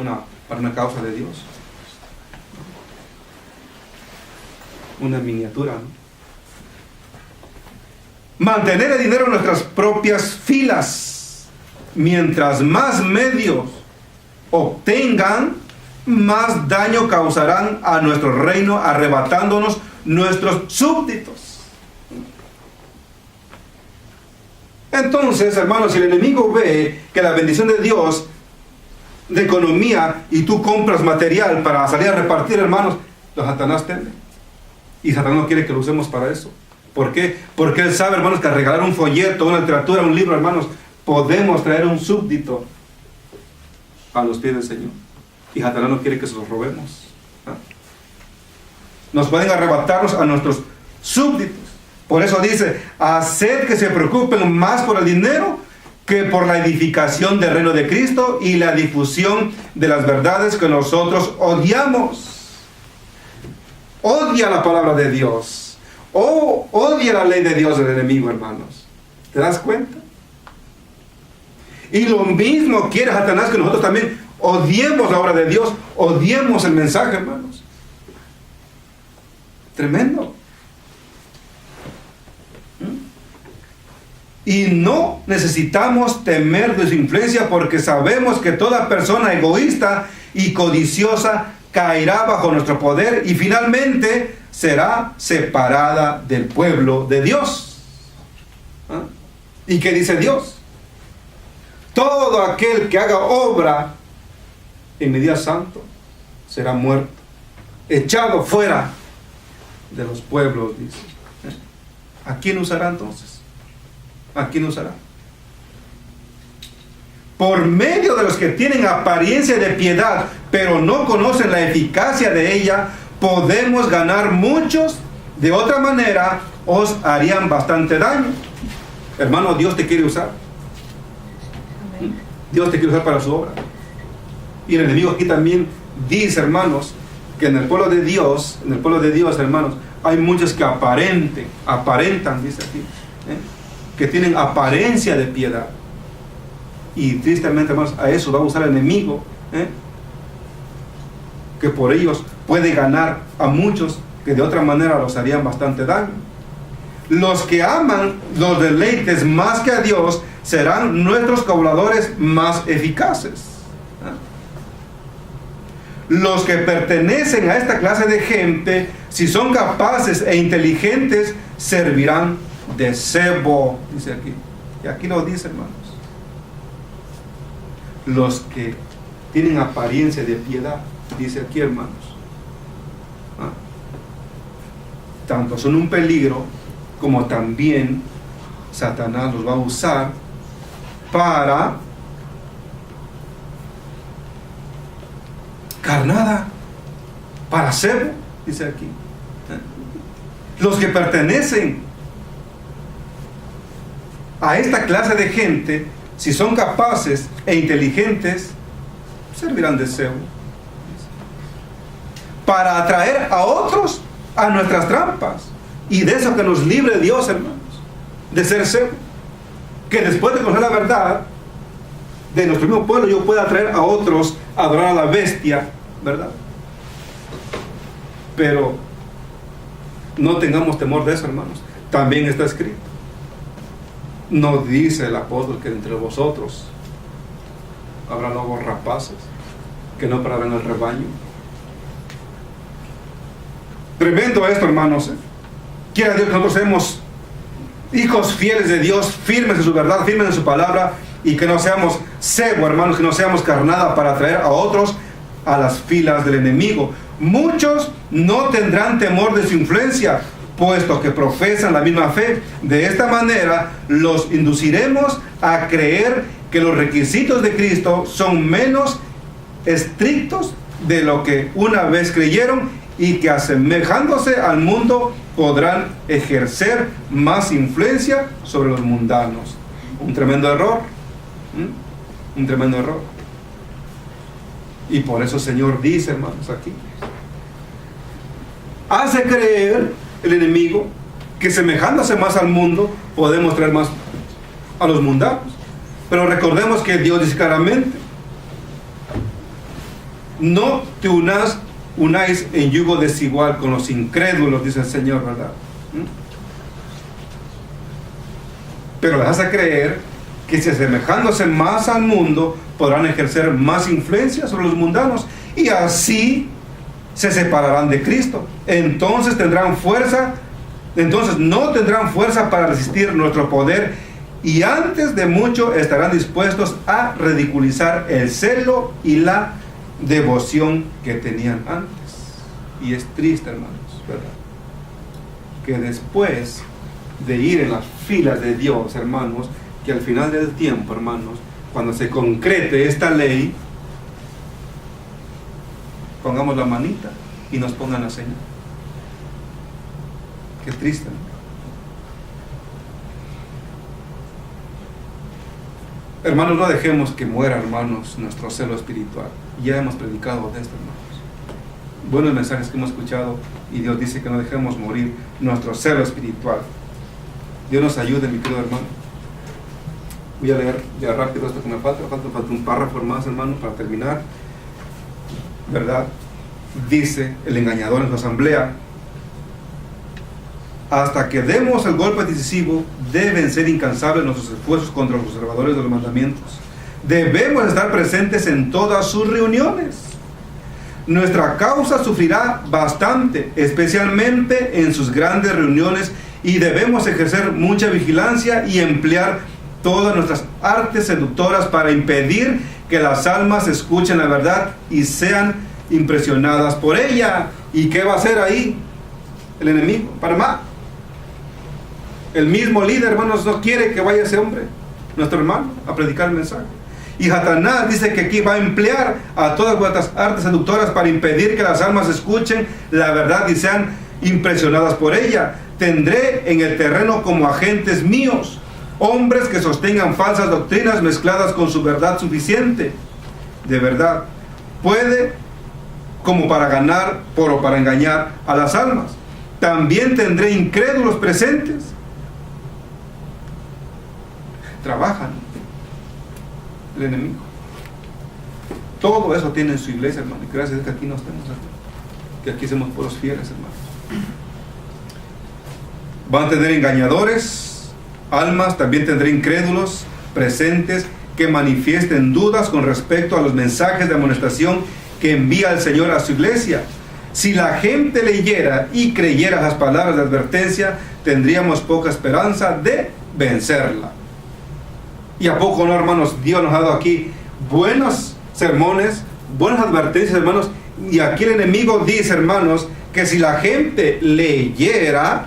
A: para una causa de Dios, una miniatura, ¿no? Mantener el dinero en nuestras propias filas. Mientras más medios obtengan, más daño causarán a nuestro reino, arrebatándonos nuestros súbditos. Entonces, hermanos, si el enemigo ve que la bendición de Dios, de economía, y tú compras material para salir a repartir, hermanos, Satanás teme. Y Satanás no quiere que lo usemos para eso. ¿Por qué? Porque él sabe, hermanos, que al regalar un folleto, una literatura, un libro, hermanos, podemos traer un súbdito a los pies del Señor. Y Satanás no quiere que se los robemos. ¿Ah? Nos pueden arrebatarnos a nuestros súbditos. Por eso dice, haced que se preocupen más por el dinero que por la edificación del reino de Cristo y la difusión de las verdades que nosotros odiamos. Odia la palabra de Dios. Odia la ley de Dios del enemigo, hermanos. ¿Te das cuenta? Y lo mismo quiere Satanás, que nosotros también odiemos la obra de Dios, odiemos el mensaje, hermanos. Tremendo. Y no necesitamos temer de su influencia, porque sabemos que toda persona egoísta y codiciosa caerá bajo nuestro poder y finalmente será separada del pueblo de Dios. ¿Ah? ¿Y qué dice Dios? Todo aquel que haga obra en mi día santo será muerto, echado fuera de los pueblos, dice. ¿A quién usará entonces? ¿A quién usará? Por medio de los que tienen apariencia de piedad, pero no conocen la eficacia de ella, podemos ganar muchos. De otra manera, os harían bastante daño. Hermano, Dios te quiere usar. Dios te quiere usar para su obra. Y el enemigo aquí también dice, hermanos, que en el pueblo de Dios, hermanos, hay muchos que aparentan, dice aquí, que tienen apariencia de piedad. Y tristemente, hermanos, a eso va a usar el enemigo, que por ellos puede ganar a muchos que de otra manera los harían bastante daño. Los que aman los deleites más que a Dios serán nuestros cobradores más eficaces. Los que pertenecen a esta clase de gente, si son capaces e inteligentes, servirán de cebo, dice aquí. Y aquí lo dice, hermanos. los que tienen apariencia de piedad, dice aquí, hermanos. Tanto son un peligro como también Satanás los va a usar para carnada, para cebo, dice aquí. Los que pertenecen a esta clase de gente, si son capaces e inteligentes, servirán de cebo para atraer a otros a nuestras trampas. Y de eso que nos libre Dios, hermanos, de ser cebo. Que después de conocer la verdad de nuestro mismo pueblo, yo pueda atraer a otros a adorar a la bestia, ¿verdad? Pero no tengamos temor de eso, hermanos. También está escrito. No dice el apóstol que entre vosotros habrá lobos rapaces que no pararán el rebaño. Tremendo esto, hermanos. Quiera Dios que nosotros seamos hijos fieles de Dios, firmes en su verdad, firmes en su palabra, y que no seamos cebo, hermanos, que no seamos carnada para atraer a otros a las filas del enemigo. Muchos no tendrán temor de su influencia, puesto que profesan la misma fe. De esta manera los induciremos a creer que los requisitos de Cristo son menos estrictos de lo que una vez creyeron, y que asemejándose al mundo podrán ejercer más influencia sobre los mundanos. Un tremendo error. Un tremendo error. Y por eso el Señor dice, hermanos, aquí, hace creer el enemigo que semejándose más al mundo podemos traer más a los mundanos. Pero recordemos que Dios dice claramente: no te unáis en yugo desigual con los incrédulos, dice el Señor, ¿verdad? Pero les hace creer que si asemejándose más al mundo podrán ejercer más influencia sobre los mundanos, y así se separarán de Cristo. Entonces no tendrán fuerza para resistir nuestro poder, y antes de mucho estarán dispuestos a ridiculizar el celo y la devoción que tenían antes. Y es triste, hermanos, ¿verdad?, que después de ir en las filas de Dios, hermanos, que al final del tiempo, hermanos, cuando se concrete esta ley, pongamos la manita y nos pongan la señal. Qué triste, ¿no? Hermanos, no dejemos que muera, hermanos, nuestro celo espiritual. Ya hemos predicado de esto, hermanos. Buenos mensajes que hemos escuchado, y Dios dice que no dejemos morir nuestro celo espiritual. Dios nos ayude, mi querido hermano. Voy a leer ya rápido esto que me falta un párrafo más, hermano, para terminar. ¿Verdad? Dice el engañador en su asamblea: hasta que demos el golpe decisivo, deben ser incansables nuestros esfuerzos contra los observadores de los mandamientos. Debemos estar presentes en todas sus reuniones. Nuestra causa sufrirá bastante, especialmente en sus grandes reuniones, y debemos ejercer mucha vigilancia y emplear todas nuestras artes seductoras para impedir que las almas escuchen la verdad y sean impresionadas por ella. ¿Y qué va a hacer ahí el enemigo? Para más. El mismo líder, hermanos, no quiere que vaya ese hombre, nuestro hermano, a predicar el mensaje. Y Satanás dice que aquí va a emplear a todas vuestras artes seductoras para impedir que las almas escuchen la verdad y sean impresionadas por ella. Tendré en el terreno como agentes míos hombres que sostengan falsas doctrinas mezcladas con su verdad suficiente. De verdad, puede como para ganar o para engañar a las almas. También tendré incrédulos presentes. Trabajan el enemigo. Todo eso tiene en su iglesia, hermano. Y gracias a Dios que aquí no estamos aquí, que aquí somos puros fieles, hermanos. Van a tener engañadores, almas. También tendré incrédulos presentes que manifiesten dudas con respecto a los mensajes de amonestación que envía el Señor a su iglesia. Si la gente leyera y creyera las palabras de advertencia, tendríamos poca esperanza de vencerla. ¿Y a poco no, hermanos? Dios nos ha dado aquí buenos sermones, buenas advertencias, hermanos. Y aquí el enemigo dice, hermanos, que si la gente leyera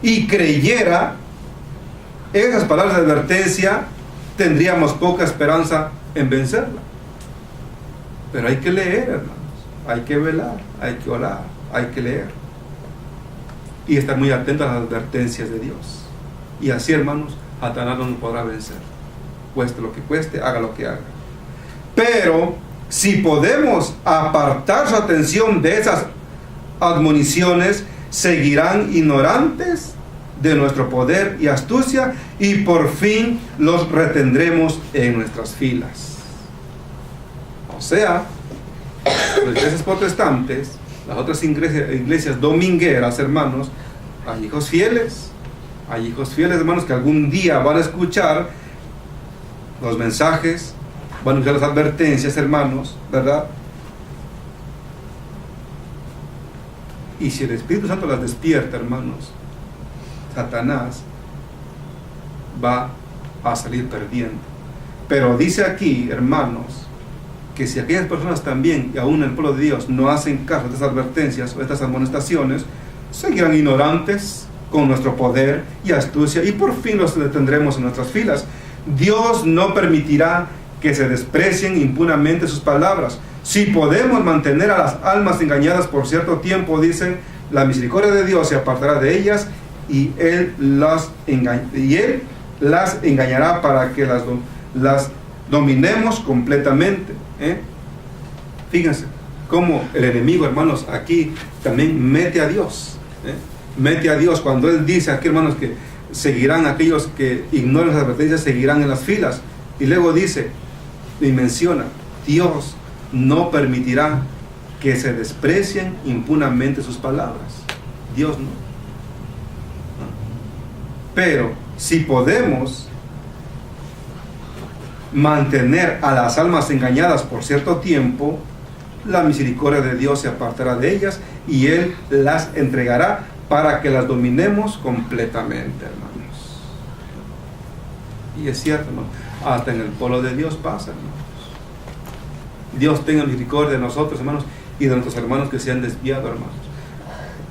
A: y creyera esas palabras de advertencia, tendríamos poca esperanza en vencerla. Pero hay que leer, hermanos, hay que velar, hay que orar, hay que leer y estar muy atentos a las advertencias de Dios. Y así, hermanos, Satanás no nos podrá vencer, cueste lo que cueste, haga lo que haga. Pero si podemos apartar su atención de esas admoniciones, seguirán ignorantes de nuestro poder y astucia, y por fin los retendremos en nuestras filas. O sea, las iglesias protestantes, las otras iglesias domingueras, hermanos, hay hijos fieles, hermanos, que algún día van a escuchar los mensajes, van a escuchar las advertencias, hermanos, ¿verdad? Y si el Espíritu Santo las despierta, hermanos, Satanás va a salir perdiendo. Pero dice aquí, hermanos, que si aquellas personas también, y aún el pueblo de Dios, no hacen caso de estas advertencias o estas amonestaciones, seguirán ignorantes con nuestro poder y astucia, y por fin los detendremos en nuestras filas. Dios no permitirá que se desprecien impunemente sus palabras. Si podemos mantener a las almas engañadas por cierto tiempo, dice, la misericordia de Dios se apartará de ellas, y Él las engañará para que las dominemos completamente. Fíjense cómo el enemigo, hermanos, aquí también mete a Dios. Mete a Dios cuando Él dice aquí, hermanos, que seguirán aquellos que ignoren las advertencias, seguirán en las filas. Y luego dice y menciona, Dios no permitirá que se desprecien impunemente sus palabras. Dios no. Pero si podemos mantener a las almas engañadas por cierto tiempo, la misericordia de Dios se apartará de ellas y Él las entregará para que las dominemos completamente, hermanos. Y es cierto, hermanos, hasta en el pueblo de Dios pasa, hermanos. Dios tenga misericordia de nosotros, hermanos, y de nuestros hermanos que se han desviado, hermanos.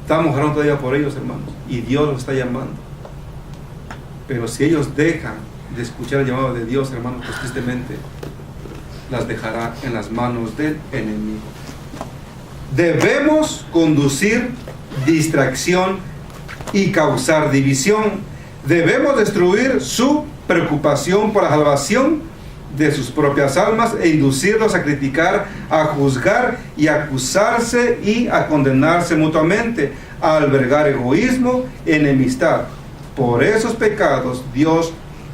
A: Estamos orando todavía por ellos, hermanos, y Dios los está llamando. Pero si ellos dejan de escuchar el llamado de Dios, hermanos, pues tristemente las dejará en las manos del enemigo. Debemos conducir distracción y causar división. Debemos destruir su preocupación por la salvación de sus propias almas e inducirlos a criticar, a juzgar y a acusarse y a condenarse mutuamente, a albergar egoísmo, enemistad. Por esos pecados Dios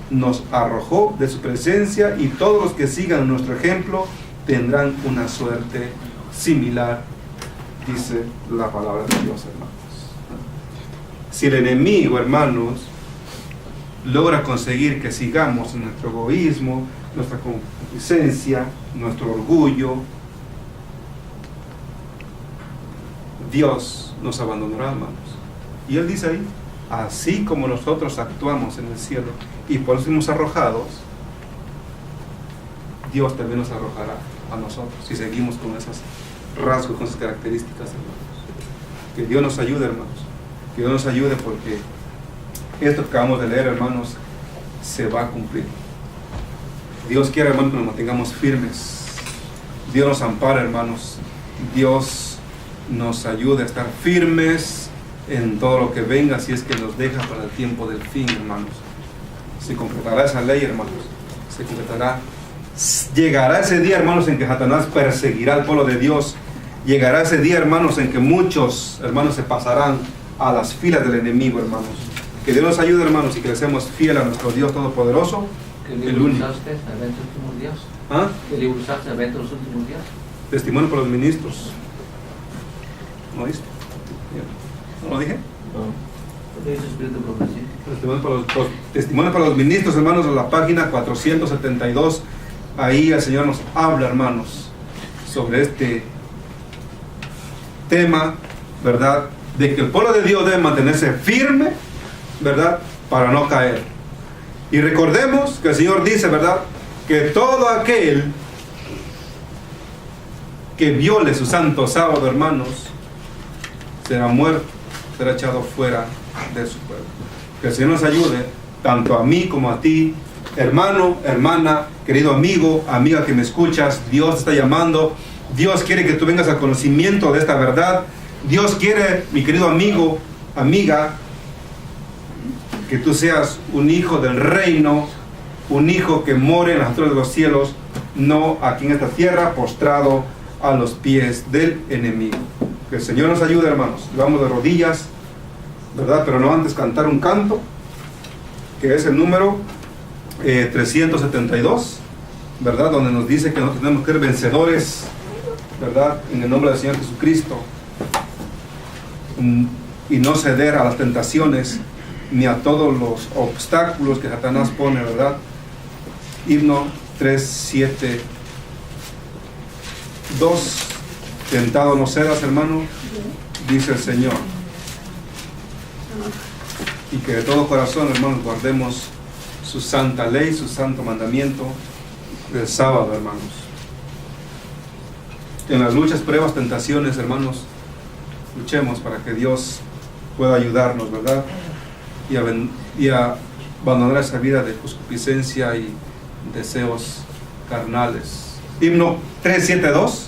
A: nos arrojó de su presencia, y todos los que sigan nuestro ejemplo tendrán una suerte similar, dice la palabra de Dios, hermanos. Si el enemigo, hermanos, logra conseguir que sigamos en nuestro egoísmo, nuestra concupiscencia, nuestro orgullo, Dios nos abandonará, hermanos. Y Él dice ahí, así como nosotros actuamos en el cielo y por eso fuimos arrojados, Dios también nos arrojará a nosotros si seguimos con esos rasgos, con esas características, hermanos. Que Dios nos ayude, hermanos. Que Dios nos ayude, porque esto que acabamos de leer, hermanos, se va a cumplir. Dios quiere, hermanos, que nos mantengamos firmes. Dios nos ampara, hermanos. Dios nos ayude a estar firmes en todo lo que venga, si es que nos deja para el tiempo del fin, hermanos. Se completará esa ley, hermanos. Se completará. Llegará ese día, hermanos, en que Satanás perseguirá al pueblo de Dios. Llegará ese día, hermanos, en que muchos, hermanos, se pasarán a las filas del enemigo, hermanos. Que Dios nos ayude, hermanos, y que le seamos fieles a nuestro Dios Todopoderoso.
B: ¿Qué libro usaste al ver los últimos días? ¿Qué libro usaste al ver los últimos días?
A: Testimonio para los ministros. ¿No viste? ¿No lo dije?
B: No. ¿Qué dice Espíritu de Profecía?
A: Testimonio para los ministros, hermanos, en la página 472. Ahí el Señor nos habla, hermanos, sobre este tema, ¿verdad? De que el pueblo de Dios debe mantenerse firme, ¿verdad? Para no caer. Y recordemos que el Señor dice, ¿verdad? que todo aquel que viole su santo sábado, hermanos, será muerto, será echado fuera de su pueblo. Que el Señor nos ayude, tanto a mí como a ti, hermano, hermana, querido amigo, amiga que me escuchas. Dios te está llamando. Dios quiere que tú vengas al conocimiento de esta verdad. Dios quiere, mi querido amigo, amiga, que tú seas un hijo del reino, un hijo que more en las alturas de los cielos, no aquí en esta tierra, postrado a los pies del enemigo. Que el Señor nos ayude, hermanos. Vamos de rodillas, ¿verdad? Pero no antes cantar un canto, que es el número 372, ¿verdad? Donde nos dice que nosotros tenemos que ser vencedores, ¿verdad? En el nombre del Señor Jesucristo, y no ceder a las tentaciones ni a todos los obstáculos que Satanás pone, ¿verdad? Himno 372. Tentado no serás, hermano, dice el Señor. Y que de todo corazón, hermanos, guardemos su santa ley, su santo mandamiento del sábado, hermanos. En las luchas, pruebas, tentaciones, hermanos, luchemos para que Dios pueda ayudarnos, ¿verdad? Y a abandonar esa vida de concupiscencia y deseos carnales. Himno 372.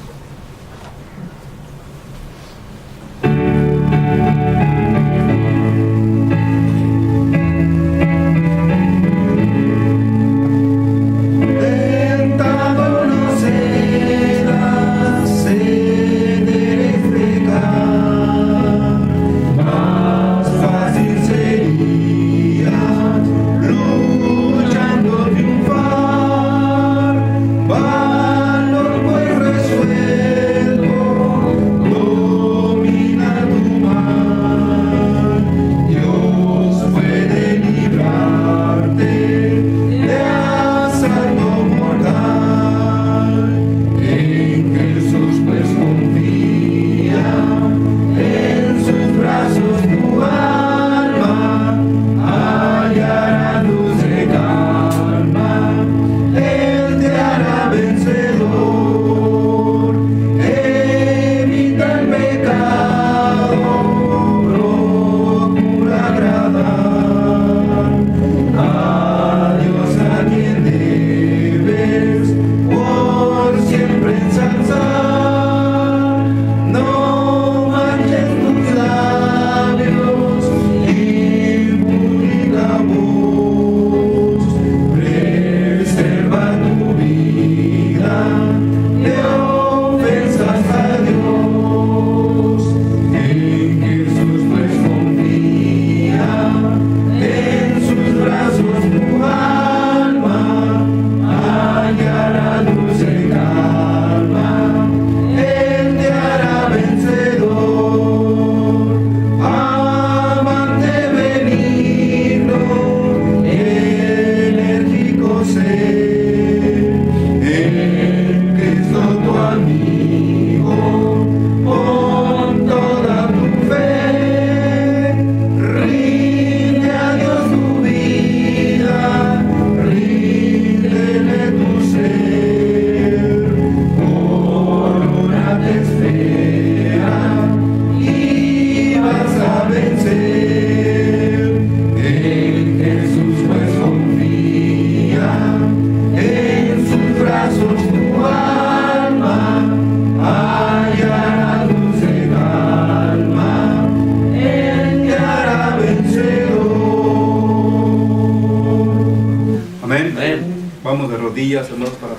A: Vamos de rodillas, hermanos, para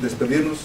A: despedirnos.